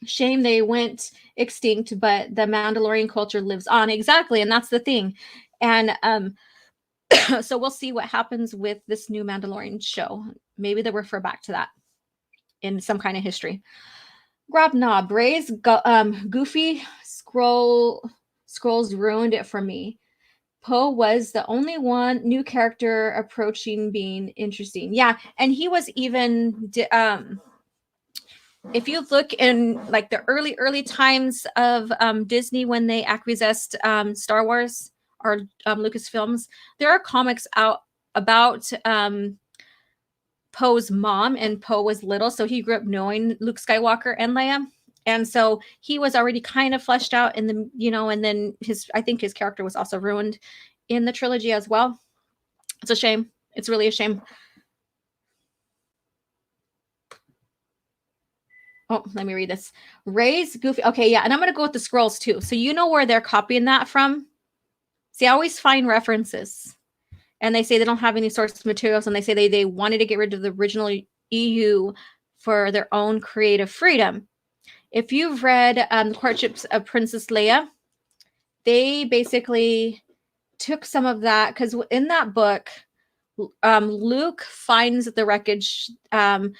Shame they went extinct, but the Mandalorian culture lives on. Exactly, and that's the thing. And so we'll see what happens with this new Mandalorian show. Maybe they'll refer back to that in some kind of history. Grab knob. Ray's goofy scrolls ruined it for me. Poe was the only one new character approaching being interesting. Yeah, and he was even if you look in like the early times of Disney when they acquiesced Star Wars or Lucasfilms, there are comics out about Poe's mom, and Poe was little, so he grew up knowing Luke Skywalker and Leia. And so he was already kind of fleshed out in the, and then I think his character was also ruined in the trilogy as well. It's a shame. It's really a shame. Oh, let me read this. Ray's goofy. Okay, yeah, and I'm going to go with the scrolls too. So you know where they're copying that from? See, I always find references. And they say they don't have any source materials, and they say they wanted to get rid of the original EU for their own creative freedom. If you've read The Courtships of Princess Leia, they basically took some of that, because in that book, Luke finds the wreckage that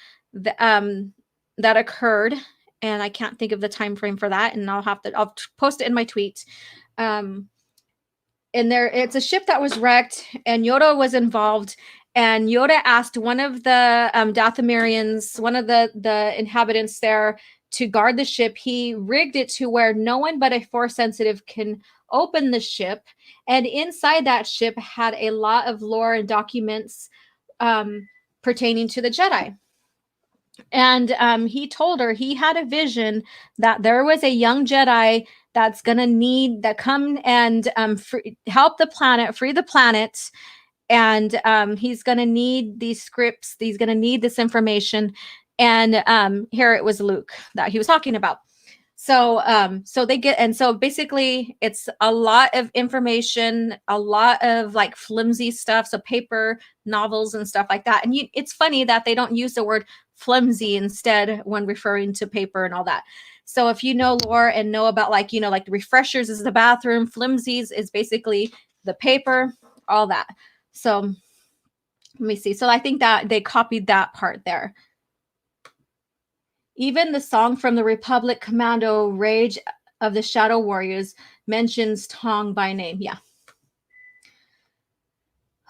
occurred, and I can't think of the time frame for that, and I'll post it in my tweet. And it's a ship that was wrecked, and Yoda was involved. And Yoda asked one of the Dathomirians, one of the inhabitants there, to guard the ship. He rigged it to where no one but a Force sensitive can open the ship. And inside that ship had a lot of lore and documents pertaining to the Jedi. And he told her he had a vision that there was a young Jedi that's going to need that come and help the planet, free the planet. And he's going to need these scripts. He's going to need this information. And here it was Luke that he was talking about. So so basically it's a lot of information, a lot of like flimsy stuff. So paper novels and stuff like that. And it's funny that they don't use the word flimsy instead when referring to paper and all that. So if you know lore and know about like the refreshers is the bathroom, flimsies is basically the paper, all that. So let me see. So I think that they copied that part there. Even the song from the Republic Commando Rage of the Shadow Warriors mentions Tong by name. Yeah.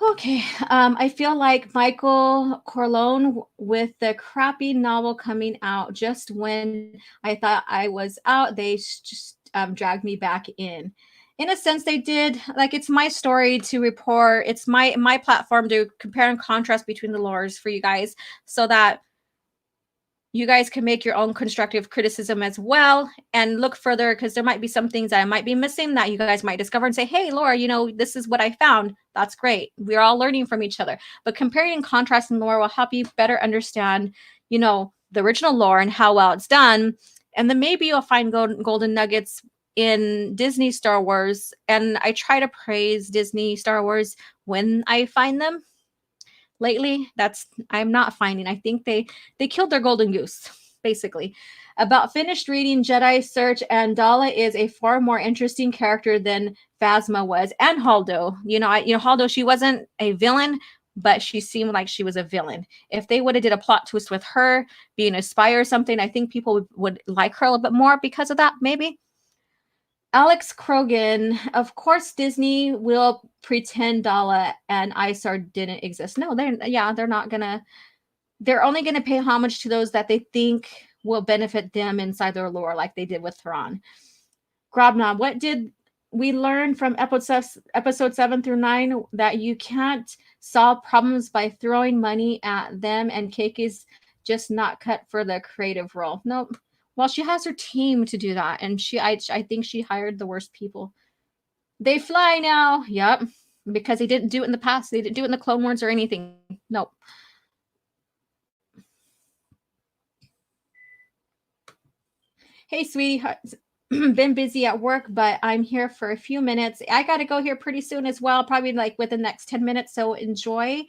Okay. I feel like Michael Corleone with the crappy novel coming out just when I thought I was out, they just dragged me back in. In a sense, they did. Like, it's my story to report. It's my platform to compare and contrast between the lores for you guys so that you guys can make your own constructive criticism as well and look further, because there might be some things that I might be missing that you guys might discover and say, hey, Laura, this is what I found. That's great. We're all learning from each other. But comparing and contrasting lore will help you better understand, the original lore and how well it's done. And then maybe you'll find golden nuggets in Disney Star Wars. And I try to praise Disney Star Wars when I find them. Lately, I'm not finding. I think they killed their golden goose, basically. About finished reading Jedi Search, and Dala is a far more interesting character than Phasma was, and Holdo. Holdo, she wasn't a villain, but she seemed like she was a villain. If they would have did a plot twist with her being a spy or something, I think people would like her a little bit more because of that, maybe. Alex Krogan, of course, Disney will pretend Dala and Isar didn't exist. No, they're not gonna. They're only gonna pay homage to those that they think will benefit them inside their lore, like they did with Thrawn. Grobnob, what did we learn from episode 7 through 9? That you can't solve problems by throwing money at them, and Cake is just not cut for the creative role. Nope. Well, she has her team to do that, and I think she hired the worst people. They fly now. Yep. Because they didn't do it in the past. They didn't do it in the Clone Wars or anything. Nope. Hey, sweetie. Been busy at work, but I'm here for a few minutes. I got to go here pretty soon as well, probably like within the next 10 minutes. So enjoy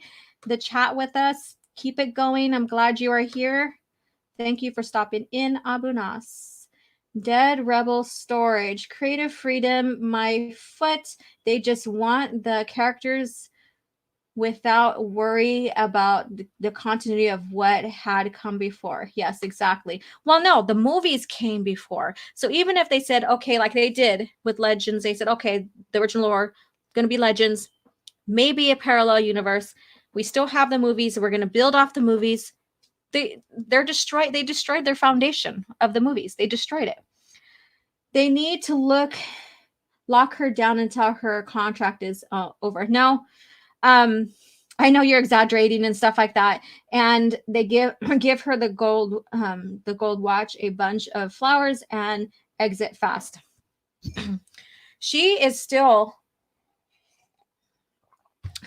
the chat with us. Keep it going. I'm glad you are here. Thank you for stopping in, Abunas. Dead Rebel Storage. Creative freedom, my foot. They just want the characters without worry about the continuity of what had come before. Yes, exactly. Well, no, the movies came before. So even if they said, okay, like they did with Legends, they said, okay, the original lore, going to be Legends, maybe a parallel universe. We still have the movies. We're going to build off the movies. They're destroyed. They destroyed their foundation of the movies. They destroyed it. They need to lock her down until her contract is over. Now, I know you're exaggerating and stuff like that. And they give her the gold watch, a bunch of flowers, and exit fast. She is still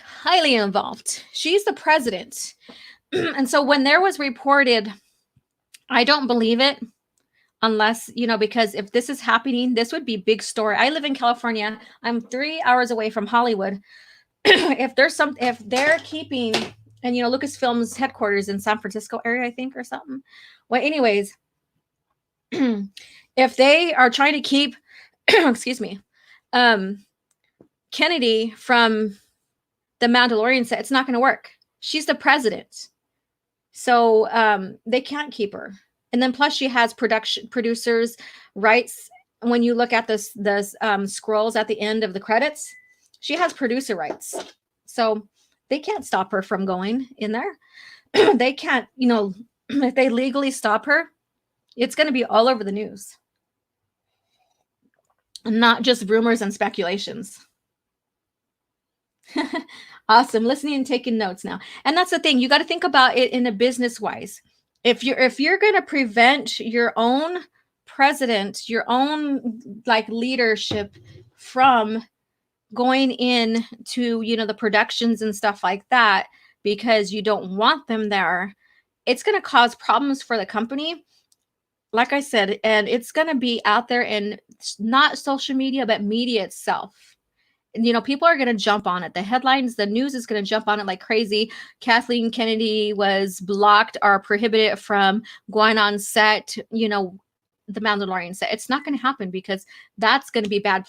highly involved. She's the president. And so when there was reported, I don't believe it unless, because if this is happening, this would be big story. I live in California. I'm 3 hours away from Hollywood. If they're keeping, and Lucasfilm's headquarters in San Francisco area, I think, or something. Well, anyways, if they are trying to keep, excuse me, Kennedy from the Mandalorian set, it's not going to work. She's the president. So they can't keep her. And then plus she has producers rights. When you look at this scrolls at the end of the credits, she has producer rights. So they can't stop her from going in there. They can't, if they legally stop her, it's going to be all over the news. Not just rumors and speculations. Awesome. Listening and taking notes now. And that's the thing. You got to think about it in a business wise. If you're going to prevent your own president, your own leadership from going in to, the productions and stuff like that, because you don't want them there, it's going to cause problems for the company. Like I said, and it's going to be out there in not social media, but media itself. People are going to jump on it. The headlines, the news is going to jump on it like crazy. Kathleen Kennedy was blocked or prohibited from going on set, the Mandalorian set. It's not going to happen because that's going to be bad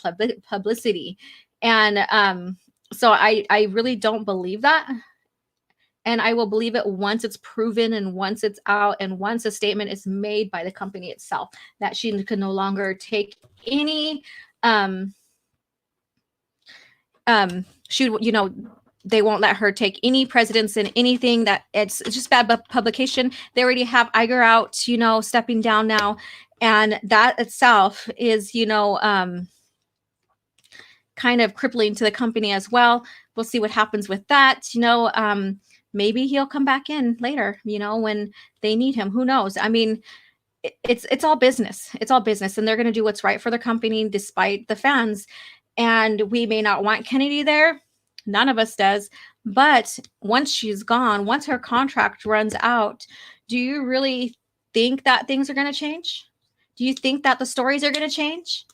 publicity. And so I really don't believe that. And I will believe it once it's proven and once it's out and once a statement is made by the company itself that she can no longer take any they won't let her take any precedence in anything, that it's just bad publication. They already have Iger out, stepping down now. And that itself is, kind of crippling to the company as well. We'll see what happens with that. Maybe he'll come back in later, when they need him. Who knows? I mean, it's all business. It's all business. And they're going to do what's right for the company despite the fans. And we may not want Kennedy there. None of us does. But once she's gone, once her contract runs out, do you really think that things are going to change? Do you think that the stories are going to change?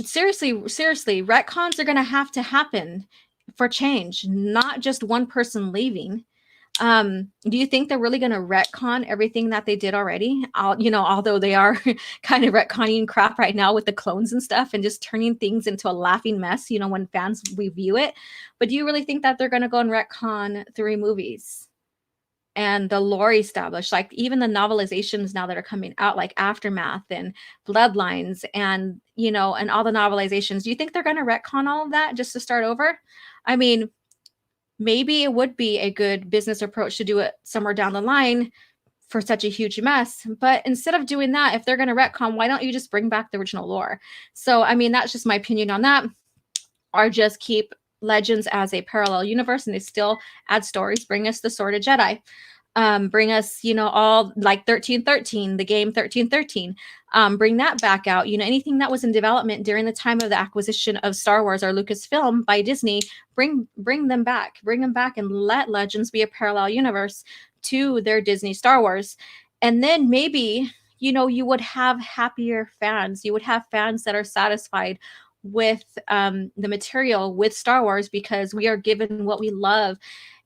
Seriously, retcons are going to happen for change, not just one person leaving. Do you think they're really going to retcon everything that they did already? Although they are kind of retconning crap right now with the clones and stuff and just turning things into a laughing mess, when fans review it. But do you really think that they're going to go and retcon 3 movies and the lore established, like even the novelizations now that are coming out, like Aftermath and Bloodlines and, and all the novelizations? Do you think they're going to retcon all of that just to start over? I mean, maybe it would be a good business approach to do it somewhere down the line for such a huge mess. But instead of doing that, if they're going to retcon, why don't you just bring back the original lore? So, I mean, that's just my opinion on that. Or just keep Legends as a parallel universe and they still add stories. Bring us the Sword of Jedi. Bring us, all like 1313, the game 1313. bring that back out. You know, anything that was in development during the time of the acquisition of Star Wars or Lucasfilm by Disney, bring them back, and let Legends be a parallel universe to their Disney Star Wars. And then maybe, you know, you would have happier fans. You would have fans that are satisfied with the material with Star Wars, because we are given what we love.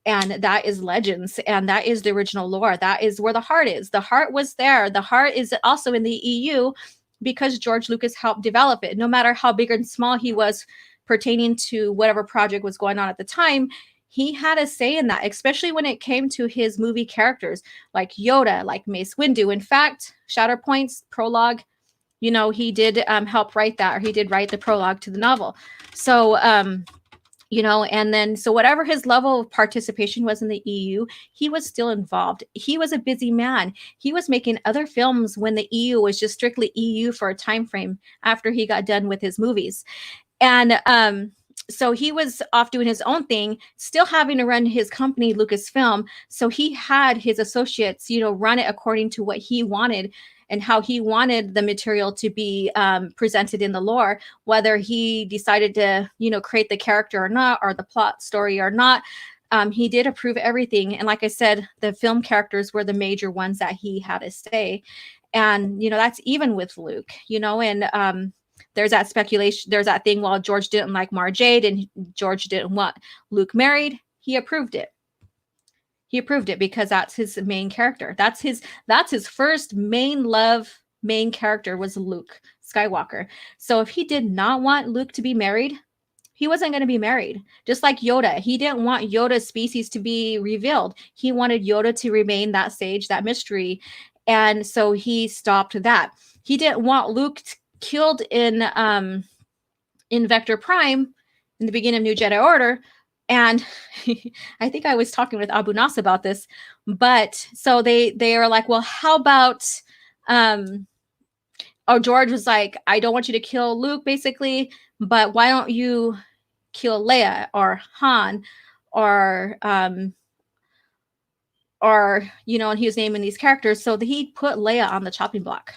And that is Legends, and that is the original lore. That is where the heart is. The heart was there. The heart is also in the EU because George Lucas helped develop it. No matter how big and small he was pertaining to whatever project was going on at the time, he had a say in that, especially when it came to his movie characters like Yoda, like Mace Windu. In fact, Shatterpoint's prologue, you know, he did help write that, or he did write the prologue to the novel. So, you know, and then so whatever his level of participation was in the EU, he was still involved. He was a busy man. He was making other films when the EU was just strictly EU for a time frame after he got done with his movies. And so he was off doing his own thing, still having to run his company, Lucasfilm. So he had his associates, you know, run it according to what he wanted and how he wanted the material to be presented in the lore, whether he decided to, you know, create the character or not, or the plot story or not. He did approve everything. And like I said, the film characters were the major ones that he had to say. And, you know, that's even with Luke, you know, and there's that speculation. There's that thing, well, George didn't like Mara Jade and George didn't want Luke married. He approved it. He approved it because that's his main character. That's his first main character was Luke Skywalker. So if he did not want Luke to be married, he wasn't going to be married. Just like Yoda. He didn't want Yoda's species to be revealed. He wanted Yoda to remain that sage, that mystery. And so he stopped that. He didn't want Luke killed in Vector Prime in the beginning of New Jedi Order. And I think I was talking with Abu Nas about this, but so they are like, well, how about, George was like, I don't want you to kill Luke basically, but why don't you kill Leia or Han or, you know, and he was naming these characters. So he put Leia on the chopping block.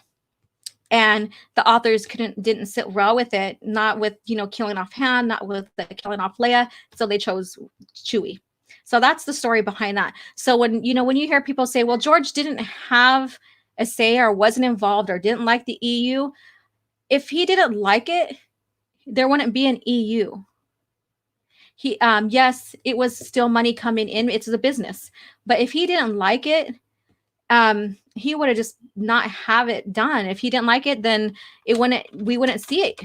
And the authors didn't sit well with it, not with, you know, killing off Han, not with the killing off Leia. So they chose Chewie. So that's the story behind that. So when you hear people say, well, George didn't have a say or wasn't involved or didn't like the EU, if he didn't like it, there wouldn't be an EU. He, yes, it was still money coming in. It's a business. But if he didn't like it, he would have just not have it done. If he didn't like it, then we wouldn't see it.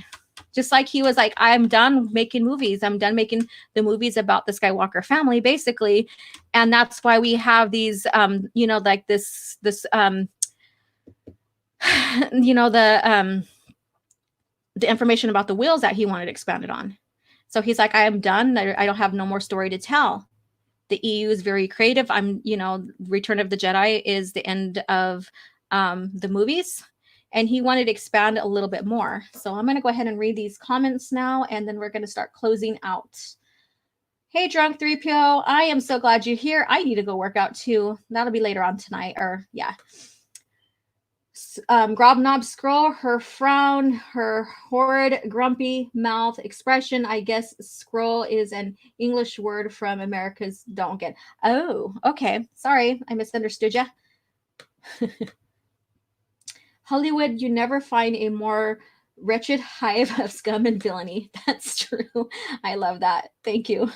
Just like he was like, I'm done making movies. I'm done making the movies about the Skywalker family, basically. And that's why we have these, you know, like this, you know, the information about the wills that he wanted expanded on. So he's like, I am done. I don't have no more story to tell. The EU is very creative. Return of the Jedi is the end of the movies, and he wanted to expand a little bit more. So I'm going to go ahead and read these comments now, and then we're going to start closing out. Hey, Drunk 3PO, I am so glad you're here. I need to go work out too. That'll be later on tonight, or yeah. Grobnob scroll, her frown, her horrid, grumpy mouth expression. I guess scroll is an English word from America's Don't Get. Oh, okay. Sorry, I misunderstood you. Hollywood, you never find a more wretched hive of scum and villainy. That's true. I love that. Thank you.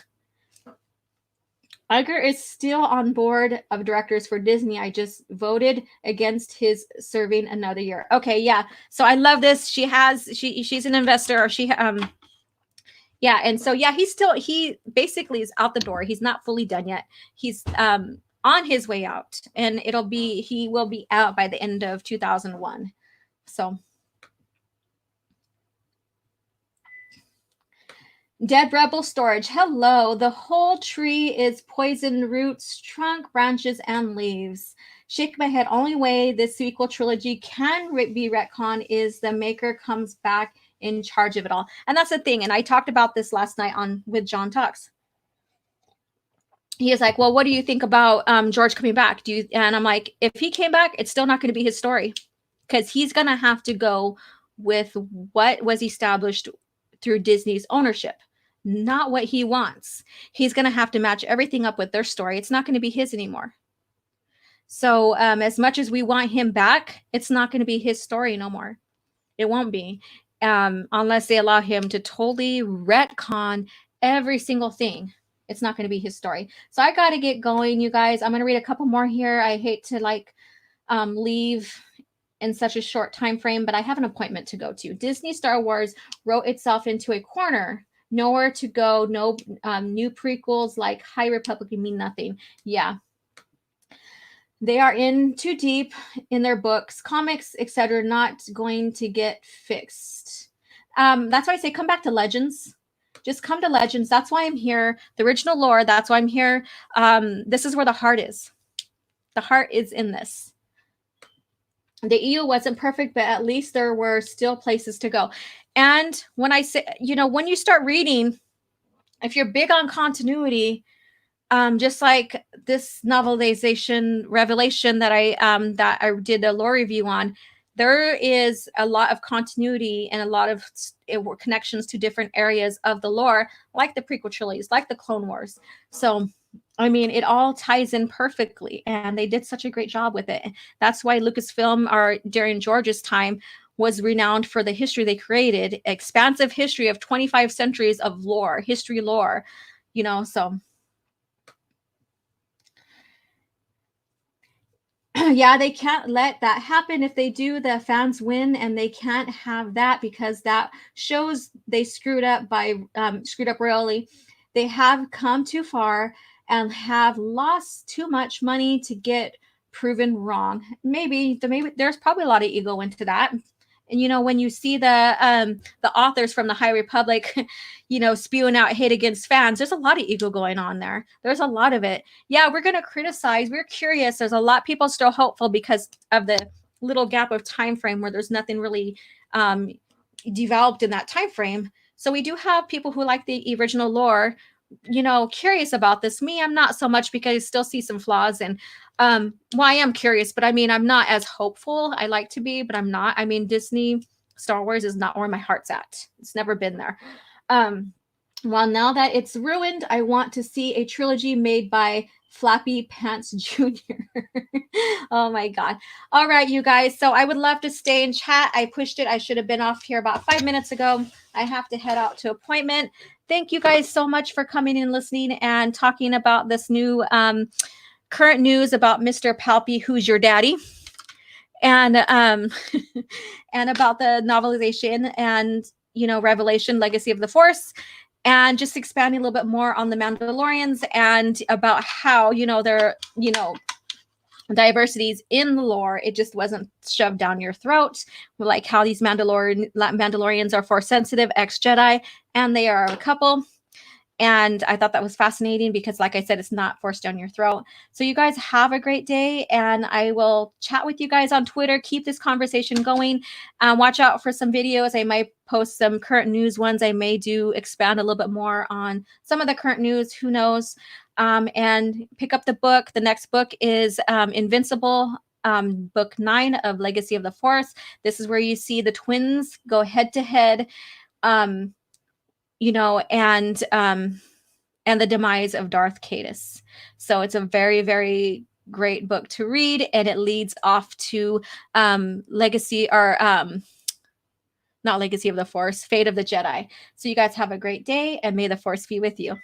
Iger is still on board of directors for Disney. I just voted against his serving another year. Okay, yeah. So I love this. She's an investor. Yeah, and so yeah, he basically is out the door. He's not fully done yet. He's on his way out, and he will be out by the end of 2001. So Dead Rebel Storage. Hello. The whole tree is poison roots, trunk, branches, and leaves. Shake my head. Only way this sequel trilogy can be retconned is the maker comes back in charge of it all. And that's the thing. And I talked about this last night with John Talks. He is like, well, what do you think about George coming back? And I'm like, if he came back, it's still not going to be his story. because he's going to have to go with what was established through Disney's ownership, not what he wants. He's going to have to match everything up with their story. It's not going to be his anymore. So as much as we want him back, it's not going to be his story no more. It won't be, unless they allow him to totally retcon every single thing. It's not going to be his story. So I got to get going, you guys. I'm going to read a couple more here. I hate to leave in such a short time frame, but I have an appointment to go to. Disney Star Wars wrote itself into a corner. Nowhere to go. No new prequels like High Republic mean nothing. Yeah. They are in too deep in their books, comics, etc. Not going to get fixed. That's why I say come back to Legends. Just come to Legends. That's why I'm here. The original lore. That's why I'm here. This is where the heart is. The heart is in this. The EU wasn't perfect, but at least there were still places to go. And when I say, when you start reading, if you're big on continuity, just like this novelization Revelation that I did a lore review on, there is a lot of continuity and a lot of connections to different areas of the lore, like the prequel trilogies, like the Clone Wars. So, I mean, it all ties in perfectly, and they did such a great job with it. That's why Lucasfilm, during George's time, was renowned for the history they created, expansive history of 25 centuries of lore, history lore, so. Yeah, they can't let that happen. If they do, the fans win, and they can't have that because that shows they screwed up royally. They have come too far and have lost too much money to get proven wrong. Maybe there's probably a lot of ego into that. And when you see the authors from the High Republic, spewing out hate against fans, there's a lot of ego going on there. There's a lot of it. Yeah, we're going to criticize. We're curious. There's a lot. People still hopeful because of the little gap of time frame where there's nothing really developed in that time frame. So we do have people who like the original lore, curious about this. Me, I'm not so much because I still see some flaws. And I am curious, but I mean, I'm not as hopeful. I like to be, but I'm not. I mean, Disney Star Wars is not where my heart's at. It's never been there. Well, now that it's ruined, I want to see a trilogy made by Flappy Pants Jr. Oh my God. All right, you guys. So I would love to stay and chat. I pushed it. I should have been off here about 5 minutes ago. I have to head out to appointment. Thank you guys so much for coming and listening and talking about this new current news about Mr. Palpy, who's your daddy, and and about the novelization and Revelation, Legacy of the Force, and just expanding a little bit more on the Mandalorians and about how their diversities in the lore. It just wasn't shoved down your throat, like how these Mandalorians are Force sensitive, ex-Jedi, and they are a couple. And I thought that was fascinating because, like I said, it's not forced down your throat. So you guys have a great day, and I will chat with you guys on Twitter. Keep this conversation going. Watch out for some videos. I might post some current news ones. I may expand a little bit more on some of the current news. Who knows? And pick up the book. The next book is Invincible, book 9 of Legacy of the Force. This is where you see the twins go head to head. And the demise of Darth Caedus. So it's a very, very great book to read, and it leads off to Legacy, or not Legacy of the Force, Fate of the Jedi. So you guys have a great day, and may the Force be with you.